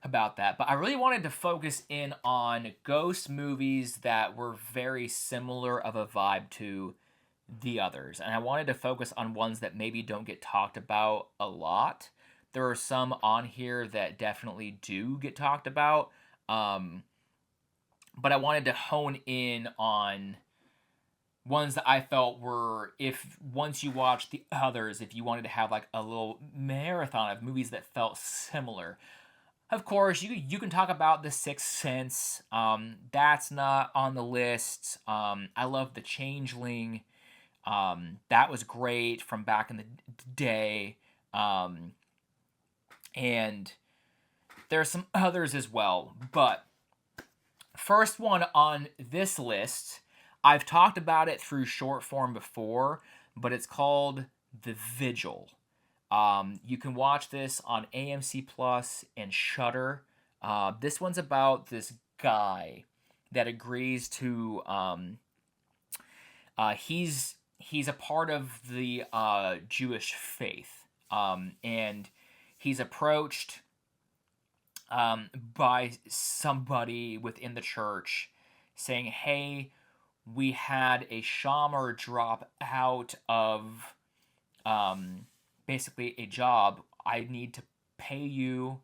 about that. But I really wanted to focus in on ghost movies that were very similar of a vibe to the others. And I wanted to focus on ones that maybe don't get talked about a lot. There are some on here that definitely do get talked about. But I wanted to hone in on ones that I felt were, if once you watch the others, if you wanted to have like a little marathon of movies that felt similar. Of course, you can talk about The Sixth Sense. That's not on the list. I love The Changeling. That was great from back in the day. And there's some others as well. But first one on this list, I've talked about it through short form before, but it's called The Vigil. You can watch this on AMC Plus and Shudder. This one's about this guy that agrees to. He's a part of the Jewish faith, and he's approached by somebody within the church saying, "Hey, we had a shaman drop out of basically a job. I need to pay you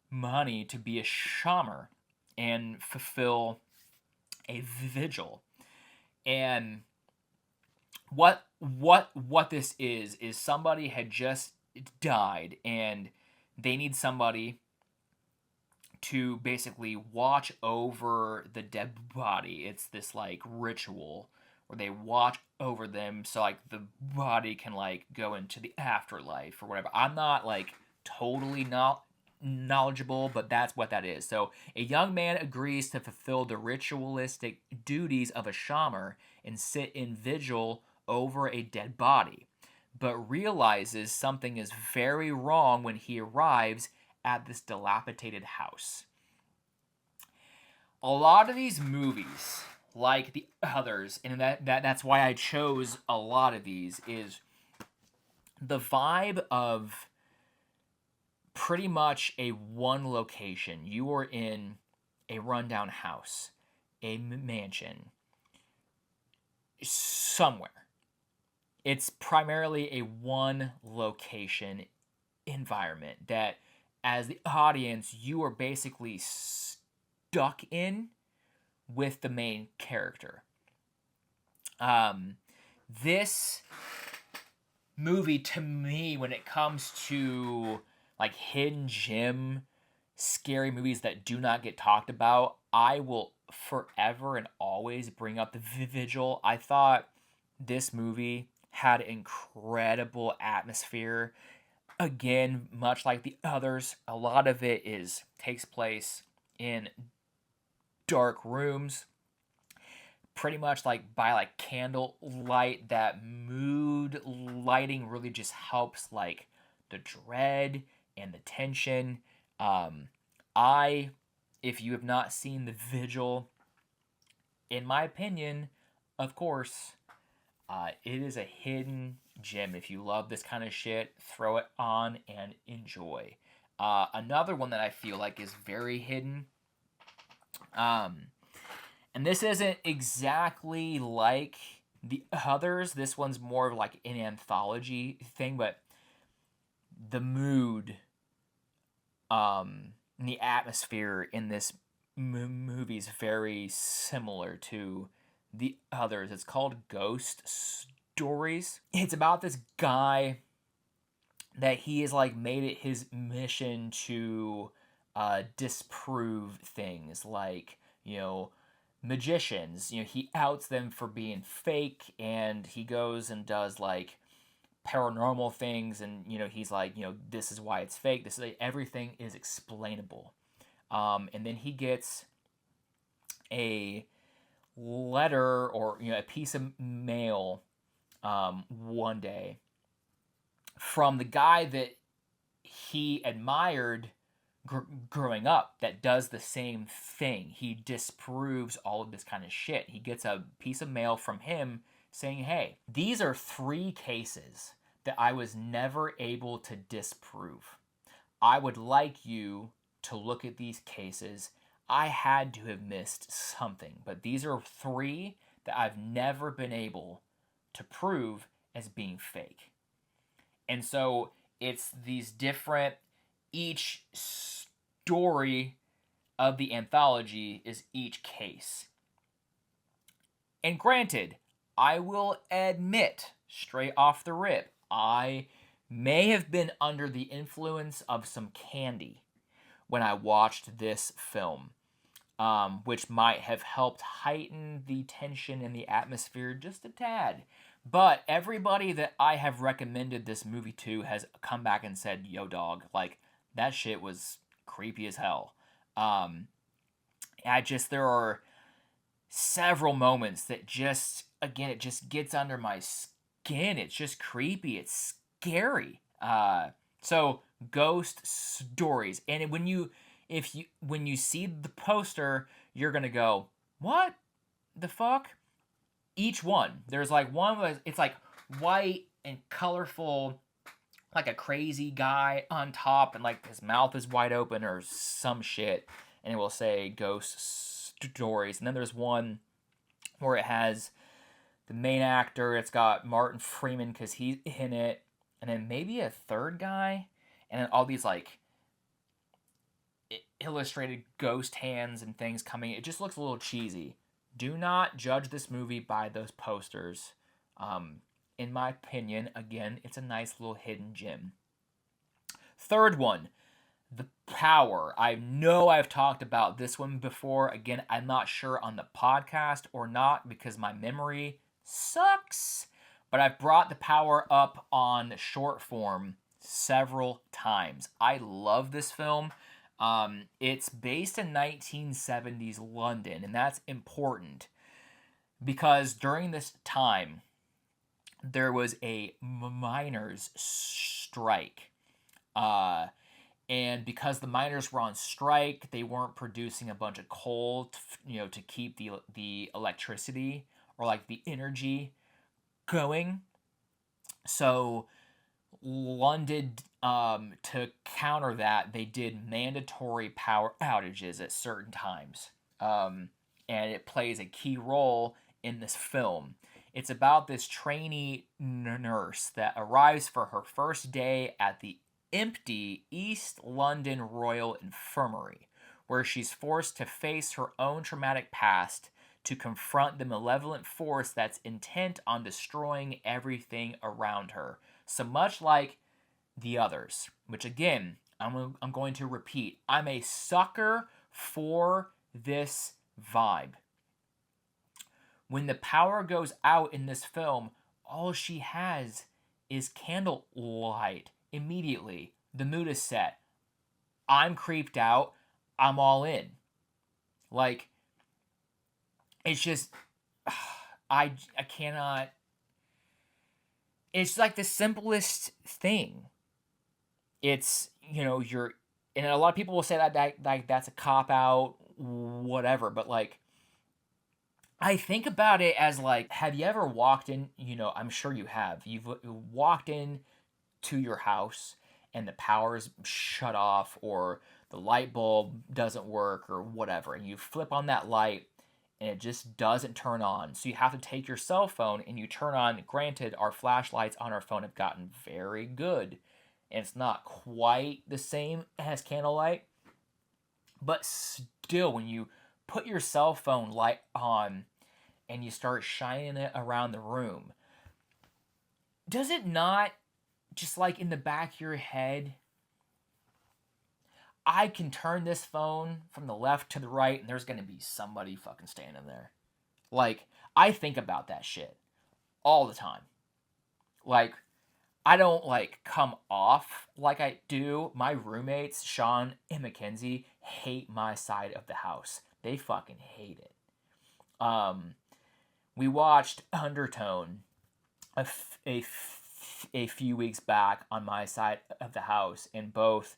money to be a shaman and fulfill a vigil." And what this is somebody had just died and they need somebody to basically watch over the dead body. It's this like ritual where they watch over them so like the body can like go into the afterlife or whatever. I'm not like totally not knowledgeable, but that's what that is. So a young man agrees to fulfill the ritualistic duties of a shaman and sit in vigil over a dead body, but realizes something is very wrong when he arrives at this dilapidated house. A lot of these movies, like the others, and that's why I chose a lot of these, is the vibe of pretty much a one location. You are in a rundown house, a mansion, somewhere. It's primarily a one location environment that, as the audience, you are basically stuck in with the main character. This movie, to me, when it comes to like hidden gem scary movies that do not get talked about, I will forever and always bring up The Vigil. I thought this movie had incredible atmosphere. Again, much like the others, a lot of it takes place in dark rooms, pretty much like by like candle light. That mood lighting really just helps like the dread and the tension. If you have not seen The Vigil, in my opinion, of course, it is a hidden gem. If you love this kind of shit, throw it on and enjoy. Another one that I feel like is very hidden, and this isn't exactly like the others. This one's more of like an anthology thing, but the mood, and the atmosphere in this movie is very similar to the others. It's called Ghost Stories. It's about this guy that he has like made it his mission to disprove things like, magicians. He outs them for being fake, and he goes and does like paranormal things, and he's like, this is why it's fake. This is everything is explainable. And then he gets a letter, or a piece of mail, one day from the guy that he admired growing up, that does the same thing. He disproves all of this kind of shit. He gets a piece of mail from him saying, hey, these are 3 cases that I was never able to disprove. I would like you to look at these cases. I had to have missed something, but these are 3 that I've never been able to prove as being fake. And so it's these different, each story of the anthology is each case. And granted, I will admit, straight off the rip, I may have been under the influence of some candy when I watched this film, which might have helped heighten the tension in the atmosphere just a tad. But everybody that I have recommended this movie to has come back and said, yo, dog, like, that shit was creepy as hell. There are several moments that just, again, it just gets under my skin. It's just creepy. It's scary. So Ghost Stories. And when you see the poster, you're going to go, what the fuck? Each one. There's like one, it's like white and colorful, like a crazy guy on top, and like his mouth is wide open or some shit, and it will say Ghost Stories. And then there's one where it has the main actor. It's got Martin Freeman because he's in it, and then maybe a third guy, and then all these like illustrated ghost hands and things coming. It just looks a little cheesy. Do not judge this movie by those posters. In my opinion, again, it's a nice little hidden gem. Third one, The Power. I know I've talked about this one before. Again, I'm not sure on the podcast or not because my memory sucks. But I've brought The Power up on short form several times. I love this film. It's based in 1970s London, and that's important because during this time, there was a miners' strike. And because the miners were on strike, they weren't producing a bunch of coal to keep the electricity or like the energy going. So London, to counter that, they did mandatory power outages at certain times. And it plays a key role in this film. It's about this trainee nurse that arrives for her first day at the empty East London Royal Infirmary, where she's forced to face her own traumatic past to confront the malevolent force that's intent on destroying everything around her. So much like the others, which again, I'm going to repeat, I'm a sucker for this vibe. When the power goes out in this film, all she has is candlelight. Immediately, the mood is set. I'm creeped out. I'm all in. Like, it's just, I cannot. It's like the simplest thing. It's, you're, and a lot of people will say that that's a cop out, whatever, but like, I think about it as like, have you ever walked in, I'm sure you have. You've walked in to your house and the power's shut off, or the light bulb doesn't work, or whatever, and you flip on that light and it just doesn't turn on. So you have to take your cell phone and you turn on. Granted, our flashlights on our phone have gotten very good, and it's not quite the same as candlelight, but still, when you put your cell phone light on and you start shining it around the room, does it not, just like in the back of your head, I can turn this phone from the left to the right and there's going to be somebody fucking standing there? Like, I think about that shit all the time. Like, I don't, like, come off like I do. My roommates, Sean and Mackenzie, hate my side of the house. They fucking hate it. We watched Undertone a few weeks back on my side of the house, and both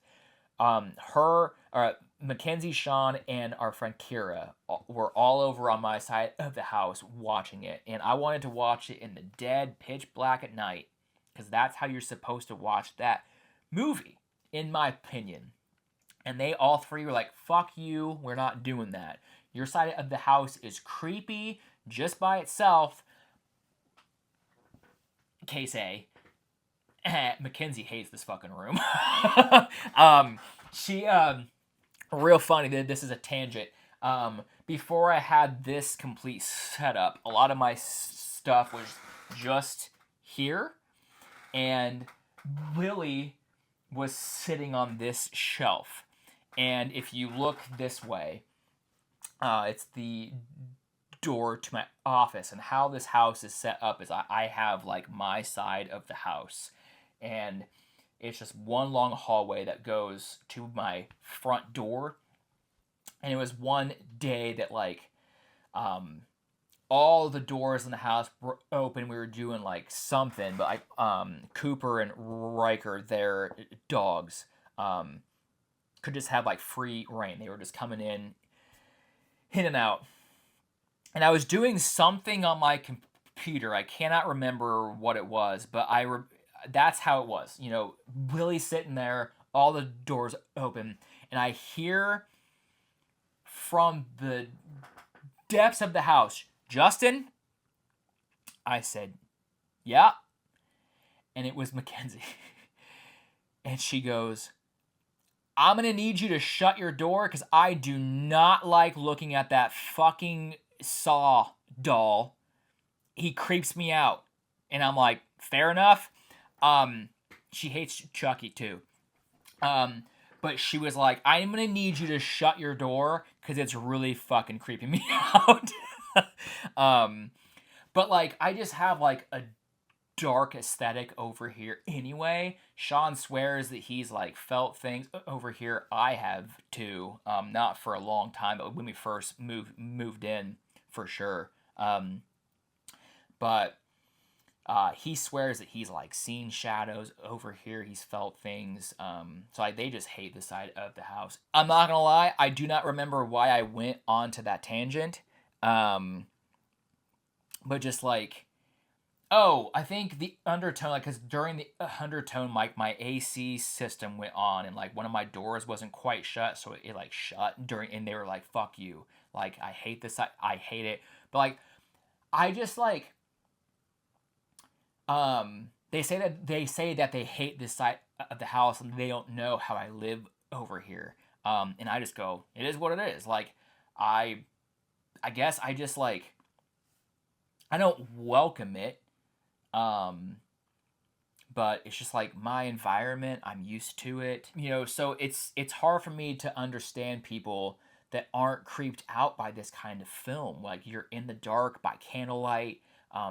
Mackenzie, Sean, and our friend Kira were all over on my side of the house watching it, and I wanted to watch it in the dead pitch black at night, because that's how you're supposed to watch that movie, in my opinion. And they all three were like, fuck you, we're not doing that. Your side of the house is creepy just by itself. Case A. Mackenzie hates this fucking room. She, real funny, this is a tangent. Before I had this complete setup, a lot of my stuff was just here, and Lily was sitting on this shelf. And if you look this way, it's the door to my office. And how this house is set up is I have like my side of the house, and it's just one long hallway that goes to my front door. And it was one day that like all the doors in the house were open. We were doing like something, but like Cooper and Riker, their dogs, could just have like free reign. They were just coming in and out. And I was doing something on my computer. I cannot remember what it was, but that's how it was. You know, Willie's sitting there, all the doors open, and I hear from the depths of the house, Justin? I said, yeah. And it was Mackenzie. And she goes, I'm going to need you to shut your door because I do not like looking at that fucking Saw doll. He creeps me out. And I'm like, fair enough. She hates Chucky too. But she was like, I'm going to need you to shut your door because it's really fucking creeping me out. But like, I just have like a dark aesthetic over here anyway. Sean swears that he's like felt things over here. I have too. Not for a long time, but when we first moved in, for sure. But he swears that he's like seen shadows over here. He's felt things. So like, they just hate the side of the house. I'm not gonna lie, I do not remember why I went onto that tangent. But just like, oh, I think the undertone, like, because during the undertone, like, my AC system went on, and like one of my doors wasn't quite shut, so it like shut during, and they were like, fuck you, like, I hate this, I hate it. But like, I just like, they say that they hate this side of the house and they don't know how I live over here. And I just go, it is what it is. Like, I guess I just like, I don't welcome it. But it's just like my environment, I'm used to it, you know, so it's hard for me to understand people that aren't creeped out by this kind of film. Like, you're in the dark by candlelight.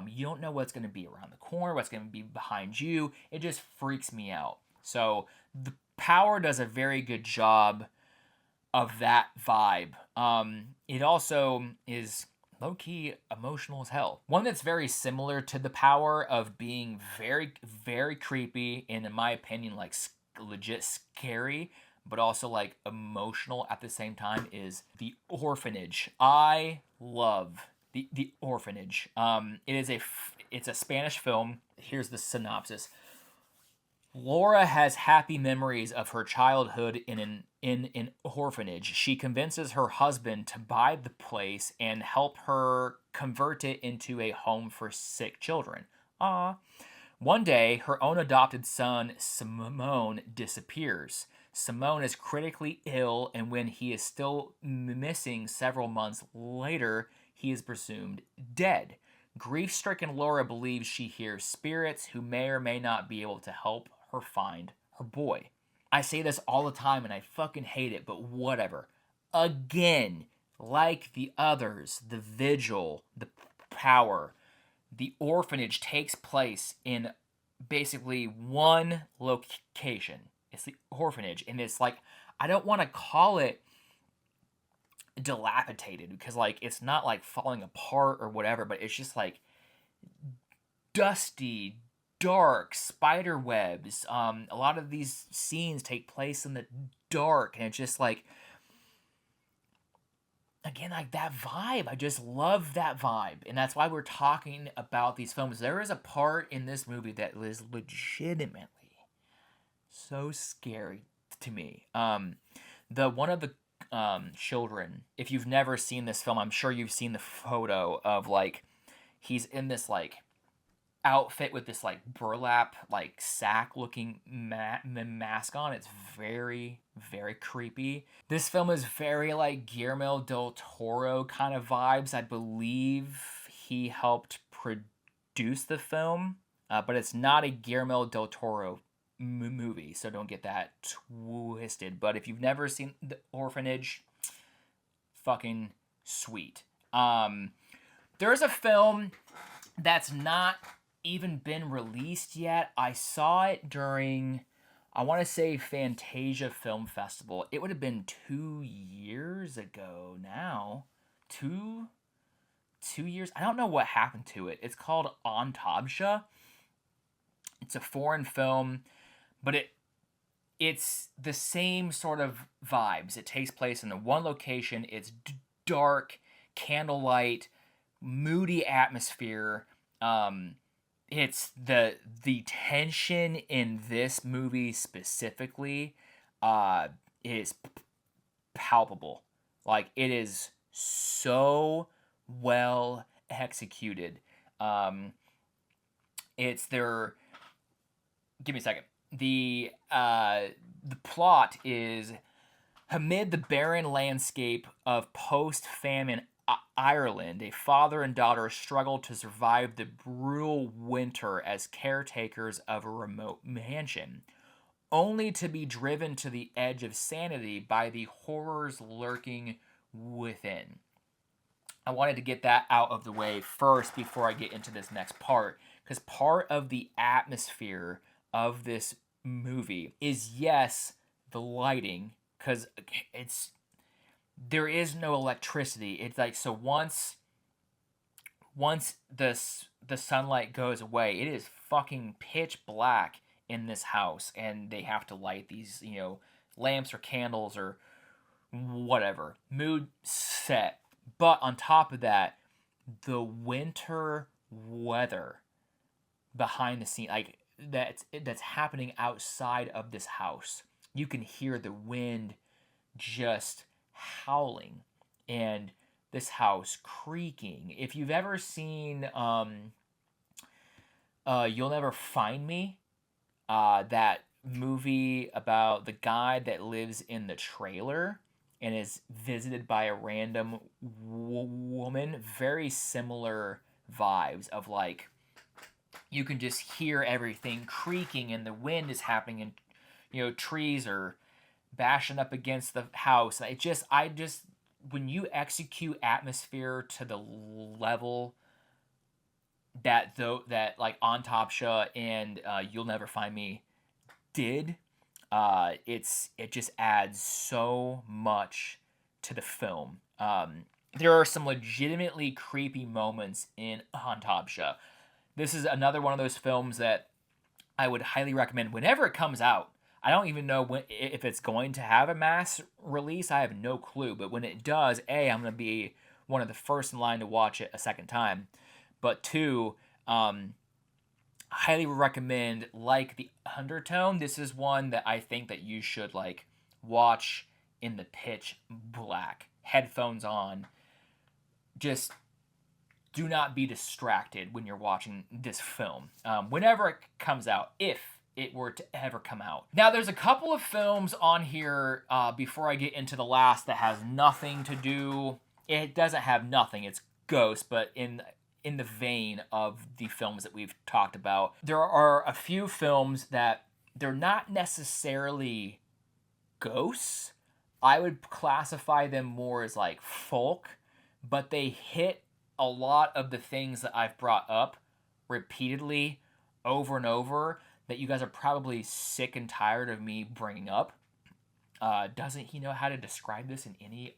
You don't know what's going to be around the corner, what's going to be behind you. It just freaks me out. So The Power does a very good job of that vibe. It also is low-key emotional as hell. One that's very similar to The Power of being very, very creepy and, in my opinion, like legit scary, but also like emotional at the same time, is The Orphanage. I love The Orphanage. It's a Spanish film. Here's the synopsis. Laura has happy memories of her childhood in an orphanage. She convinces her husband to buy the place and help her convert it into a home for sick children. Ah. One day, her own adopted son, Simone, disappears. Simone is critically ill, and when he is still missing several months later, he is presumed dead. Grief stricken Laura believes she hears spirits who may or may not be able to help her find her boy. I say this all the time and I fucking hate it, but whatever. Again, like the others, the vigil, the power, the orphanage takes place in basically one location. It's the orphanage, and it's like, I don't want to call it dilapidated because like it's not like falling apart or whatever, but it's just like dusty, dark, spider webs. A lot of these scenes take place in the dark, and it's just like, again, like that vibe. I just love that vibe, and that's why we're talking about these films. There is a part in this movie that is legitimately so scary to me. The one of the children, if you've never seen this film, I'm sure you've seen the photo of like he's in this like outfit with this like burlap like sack looking mask on. It's very, very creepy. This film is very like Guillermo del Toro kind of vibes. I believe he helped produce the film, but it's not a Guillermo del Toro movie, so don't get that twisted. But if you've never seen The Orphanage, fucking sweet. There's a film that's not even been released yet. I saw it during, I want to say, Fantasia Film Festival. It would have been 2 years ago now. Two years. I don't know what happened to it. It's called Antabsha. It's a foreign film, but it's the same sort of vibes. It takes place in the one location. It's dark, candlelight, moody atmosphere. It's the tension in this movie specifically is palpable. Like, it is so well executed. It's their, give me a second. The plot is, amid the barren landscape of post-famine Ireland, a father and daughter struggle to survive the brutal winter as caretakers of a remote mansion, only to be driven to the edge of sanity by the horrors lurking within. I wanted to get that out of the way first before I get into this next part, because part of the atmosphere of this movie is, yes, the lighting, because there is no electricity. It's like, so once the sunlight goes away, it is fucking pitch black in this house, and they have to light these, lamps or candles or whatever. Mood set. But on top of that, the winter weather behind the scene, like that's happening outside of this house. You can hear the wind just howling and this house creaking. If you've ever seen You'll Never Find Me, that movie about the guy that lives in the trailer and is visited by a random woman, very similar vibes of like, you can just hear everything creaking and the wind is happening and trees are bashing up against the house. I just when you execute atmosphere to the level that like Antopsha and You'll Never Find Me did, it just adds so much to the film. There are some legitimately creepy moments in Antopsha. This is another one of those films that I would highly recommend whenever it comes out. I don't even know if it's going to have a mass release. I have no clue. But when it does, A, I'm going to be one of the first in line to watch it a second time. But two, I highly recommend like The Undertone. This is one that I think that you should like watch in the pitch black, headphones on. Just do not be distracted when you're watching this film. Whenever it comes out, if it were to ever come out. Now, there's a couple of films on here before I get into the last that has nothing to do. It doesn't have nothing. It's Ghost, but in the vein of the films that we've talked about. There are a few films that they're not necessarily ghosts. I would classify them more as like folk, but they hit a lot of the things that I've brought up repeatedly over and over that you guys are probably sick and tired of me bringing up. Doesn't he know how to describe this in any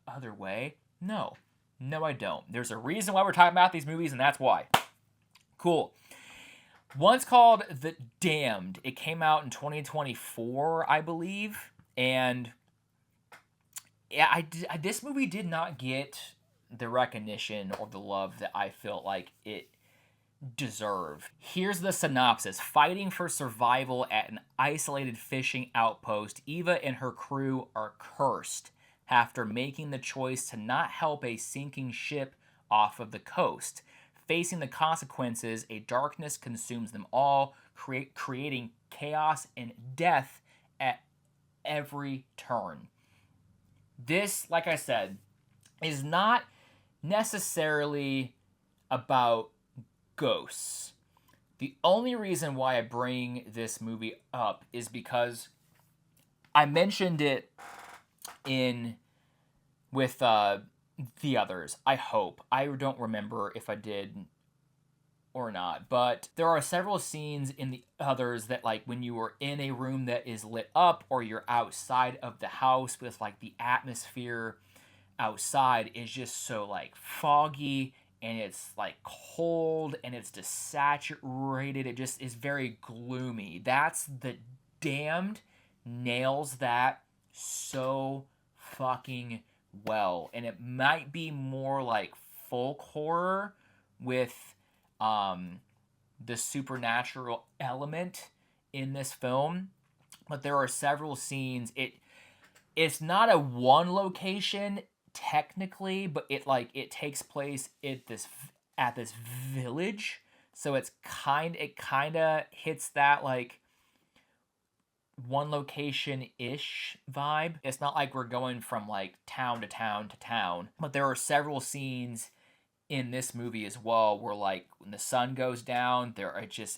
other way? No, I don't. There's a reason why we're talking about these movies, and that's why. Cool. One's called The Damned. It came out in 2024, I believe, and yeah, this movie did not get the recognition or the love that I felt like it deserved. Here's the synopsis. Fighting for survival at an isolated fishing outpost, Eva and her crew are cursed after making the choice to not help a sinking ship off of the coast. Facing the consequences, a darkness consumes them all, creating chaos and death at every turn. This, like I said, is not necessarily about ghosts. The only reason why I bring this movie up is because I mentioned it with the others. I hope. I don't remember if I did or not, but there are several scenes in the others that, like, when you are in a room that is lit up or you're outside of the house with like the atmosphere outside is just so like foggy and it's like cold and it's desaturated. It just is very gloomy. That's The Damned. Nails that so fucking well. And it might be more like folk horror with the supernatural element in this film. But there are several scenes. It's not a one location technically, but it takes place at this village, so it kind of hits that like one location ish vibe. It's not like we're going from like town to town to town, but there are several scenes in this movie as well where like when the sun goes down,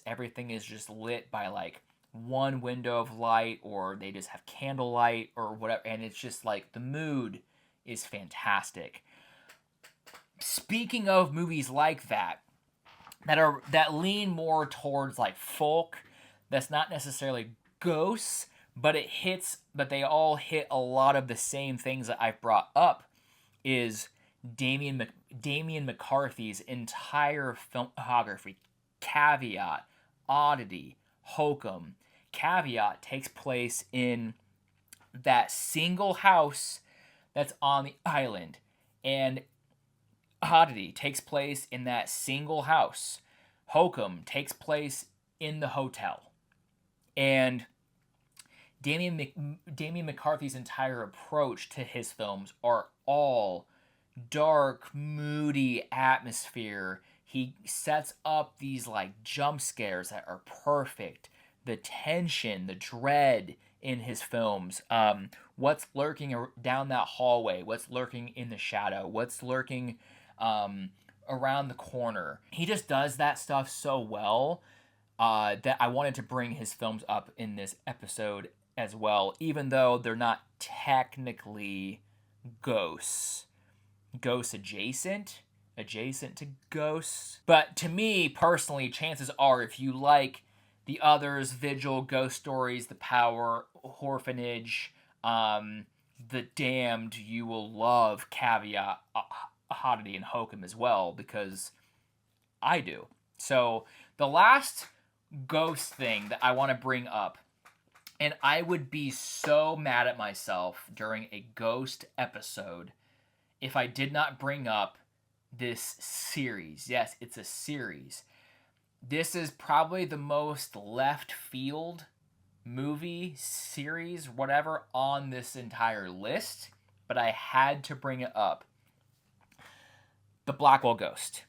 everything is just lit by like one window of light, or they just have candlelight or whatever, and it's just like the mood is fantastic. Speaking of movies like that that lean more towards like folk, that's not necessarily ghosts, but they all hit a lot of the same things that I've brought up, is Damien McCarthy's entire filmography. Caveat, Oddity, Hokum. Caveat takes place in that single house that's on the island, and Oddity takes place in that single house. Hokum takes place in the hotel. And Damien McCarthy's entire approach to his films are all dark, moody atmosphere. He sets up these like jump scares that are perfect. The tension, the dread in his films. What's lurking down that hallway? What's lurking in the shadow? What's lurking around the corner? He just does that stuff so well that I wanted to bring his films up in this episode as well, even though they're not technically ghosts adjacent to ghosts. But to me personally, chances are, if you like the others, Vigil, Ghost Stories, The Power, Orphanage, The Damned, you will love Caveat, Oddity, and Hokum as well, because I do. So the last ghost thing that I want to bring up, and I would be so mad at myself during a ghost episode if I did not bring up this series. Yes, it's a series. This is probably the most left field movie, series, whatever on this entire list, but I had to bring it up. The Blackwell Ghost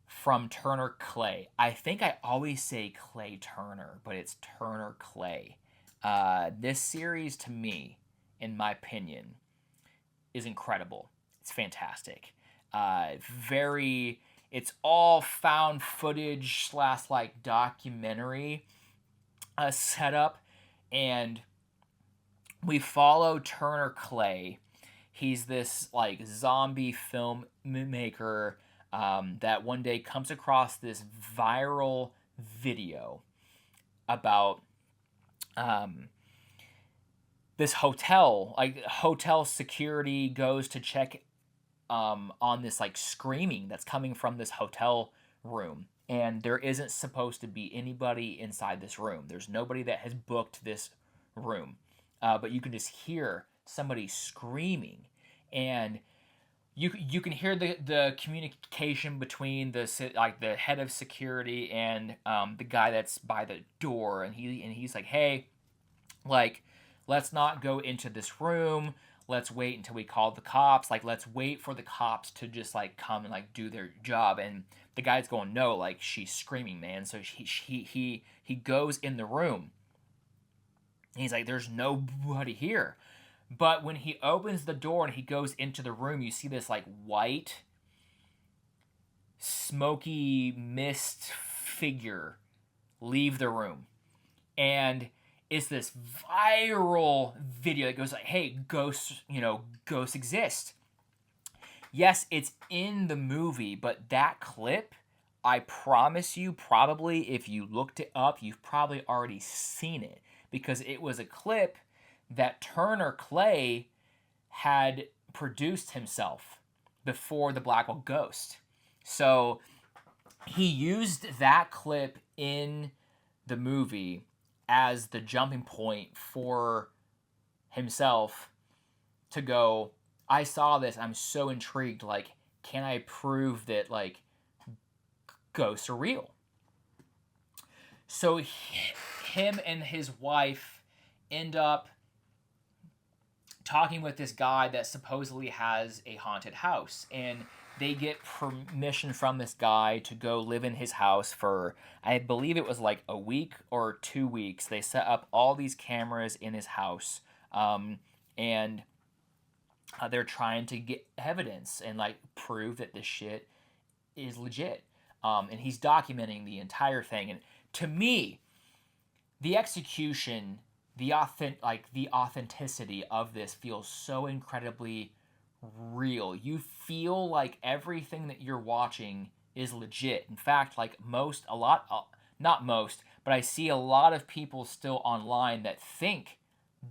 from Turner Clay. I think I always say Clay Turner, but it's Turner Clay. This series, to me, in my opinion, is incredible. It's fantastic. Very, it's all found footage slash like documentary setup, and we follow Turner Clay. He's this like zombie filmmaker that one day comes across this viral video about this hotel. Like hotel security goes to check on this like screaming that's coming from this hotel room, and there isn't supposed to be anybody inside this room. There's nobody that has booked this room, but you can just hear somebody screaming, and you can hear the communication between the head of security and the guy that's by the door, and he's like, hey, like, let's not go into this room. Let's wait until we call the cops. Like, let's wait for the cops to just like come and like do their job. And the guy's going, no, like she's screaming, man. So he goes in the room. And he's like, there's nobody here. But when he opens the door and he goes into the room, you see this like white, smoky mist figure leave the room. And it's this viral video that goes like, hey, ghosts exist. Yes, it's in the movie, but that clip, I promise you, probably if you looked it up, you've probably already seen it, because it was a clip that Turner Clay had produced himself before the Blackwell Ghost. So he used that clip in the movie as the jumping point for himself to go, I saw this, I'm so intrigued, like, can I prove that, like, ghosts are real? So him and his wife end up talking with this guy that supposedly has a haunted house, and they get permission from this guy to go live in his house for, I believe it was like a week or 2 weeks. They set up all these cameras in his house, and they're trying to get evidence and like prove that this shit is legit. And he's documenting the entire thing. And to me, the execution, the authenticity of this feels so incredibly real. You feel like everything that you're watching is legit. In fact, like not most, but I see a lot of people still online that think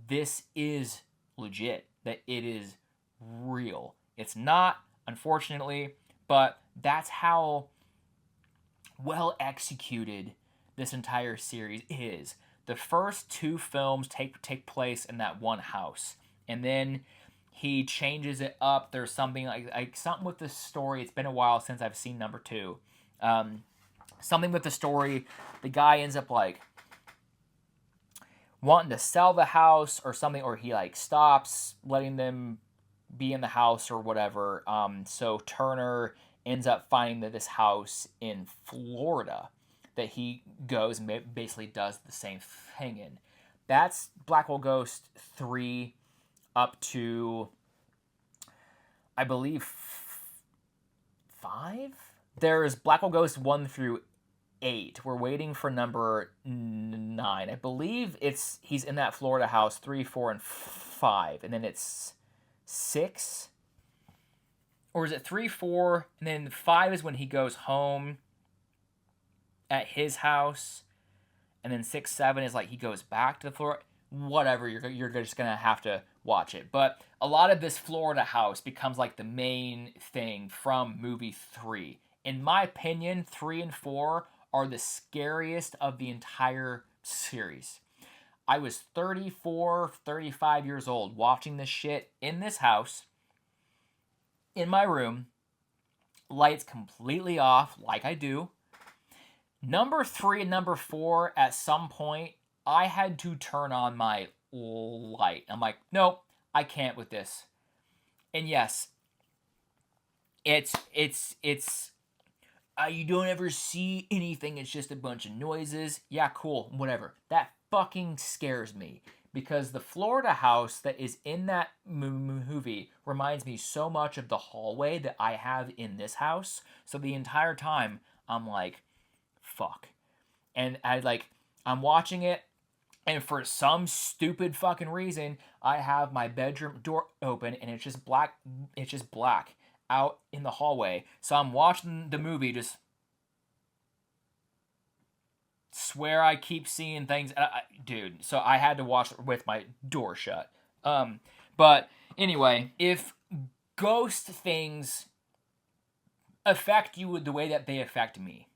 this is legit, that it is real. It's not, unfortunately, but that's how well executed this entire series is. The first 2 films take place in that one house, and then he changes it up. There's something like something with the story. It's been a while since I've seen number 2. Something with the story. The guy ends up like wanting to sell the house or something, or he like stops letting them be in the house or whatever. So Turner ends up finding this house in Florida that he goes and basically does the same thing in. That's Blackwell Ghost 3 up to, I believe, 5? There's Blackwell Ghost 1 through 8. We're waiting for number 9. I believe he's in that Florida house 3, 4, and 5. And then it's 6? Or is it 3, 4, and then 5 is when he goes home at his house, and then 6, 7 is like he goes back to the Florida. Whatever, you're just gonna have to watch it. But a lot of this Florida house becomes like the main thing from movie 3. In my opinion, 3 and 4 are the scariest of the entire series. I was 34, 35 years old watching this shit in this house, in my room, lights completely off, like I do, Number 3 and number 4, at some point, I had to turn on my light. I'm like, nope, I can't with this. And yes, it's you don't ever see anything. It's just a bunch of noises. Yeah, cool, whatever. That fucking scares me because the Florida house that is in that movie reminds me so much of the hallway that I have in this house. So the entire time I'm like, fuck. And I'm watching it, and for some stupid fucking reason, I have my bedroom door open and it's just black. It's just black out in the hallway. So I'm watching the movie, just swear I keep seeing things. Dude, so I had to watch it with my door shut. But anyway, if ghost things affect you the way that they affect me,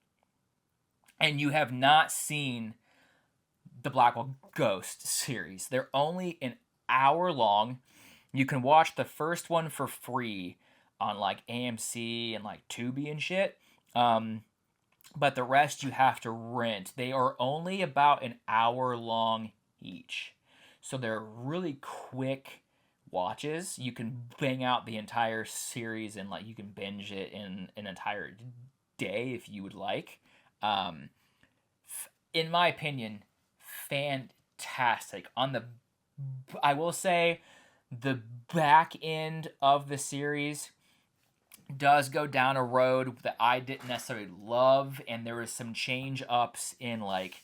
and you have not seen the Blackwell Ghost series, they're only an hour long. You can watch the first one for free on like AMC and like Tubi and shit. But the rest you have to rent. They are only about an hour long each. So they're really quick watches. You can bang out the entire series and like you can binge it in an entire day if you would like. In my opinion, fantastic. I will say the back end of the series does go down a road that I didn't necessarily love, and there was some change ups in like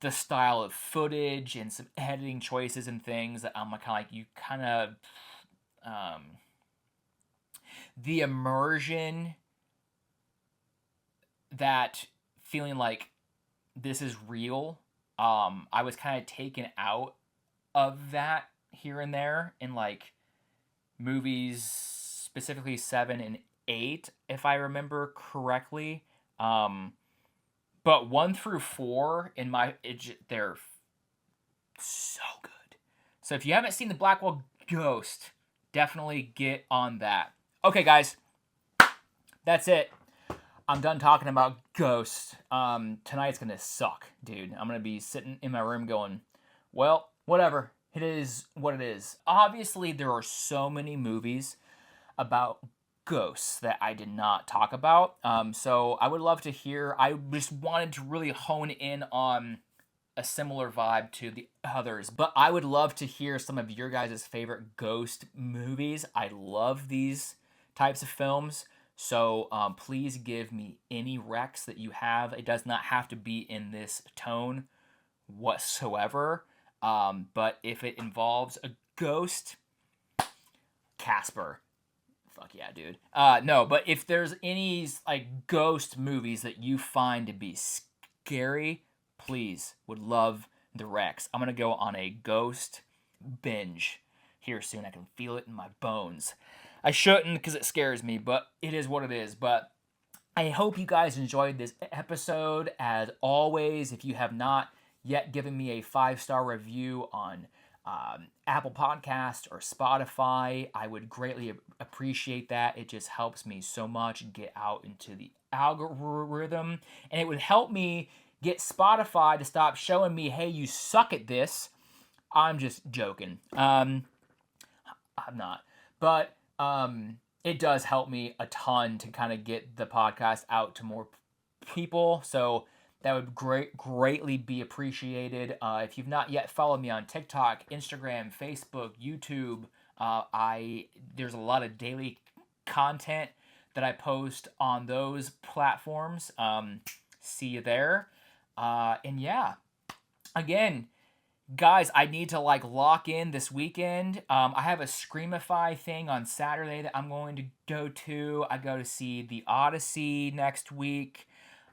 the style of footage and some editing choices and things that I'm kind of like, you kind of the immersion, that feeling like this is real, I was kind of taken out of that here and there in like movies, specifically 7 and 8, if I remember correctly. But 1 through 4 they're so good. So if you haven't seen the Blackwell Ghost, definitely get on that. Okay, guys, that's it. I'm done talking about Ghost. Tonight's gonna suck, dude. I'm gonna be sitting in my room going, well, whatever. It is what it is. Obviously, there are so many movies about ghosts that I did not talk about. So I would love to hear. I just wanted to really hone in on a similar vibe to the others, but I would love to hear some of your guys' favorite ghost movies. I love these types of films. So please give me any recs that you have. It does not have to be in this tone whatsoever. But if it involves a ghost, Casper. Fuck yeah, dude. No, but if there's any like ghost movies that you find to be scary, please, would love the recs. I'm gonna go on a ghost binge here soon. I can feel it in my bones. I shouldn't because it scares me, but it is what it is. But I hope you guys enjoyed this episode. As always, if you have not yet given me a 5-star review on Apple Podcast or Spotify, I would greatly appreciate that. It just helps me so much get out into the algorithm, and it would help me get Spotify to stop showing me, hey, you suck at this. I'm just joking. I'm not. But it does help me a ton to kind of get the podcast out to more people. So that would greatly be appreciated. If you've not yet followed me on TikTok, Instagram, Facebook, YouTube, there's a lot of daily content that I post on those platforms. See you there. And yeah, again, guys, I need to like lock in this weekend. I have a Screamify thing on Saturday that I'm going to go to. I go to see The Odyssey next week.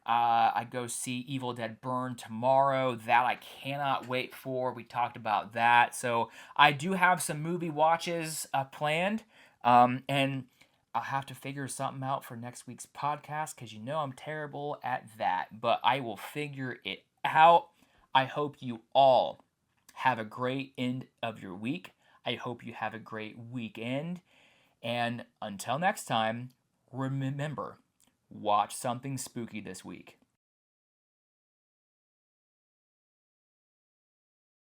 I go see Evil Dead Burn tomorrow. That I cannot wait for. We talked about that. So I do have some movie watches planned. And I'll have to figure something out for next week's podcast because you know I'm terrible at that. But I will figure it out. I hope you all have a great end of your week. I hope you have a great weekend. And until next time, remember, watch something spooky this week.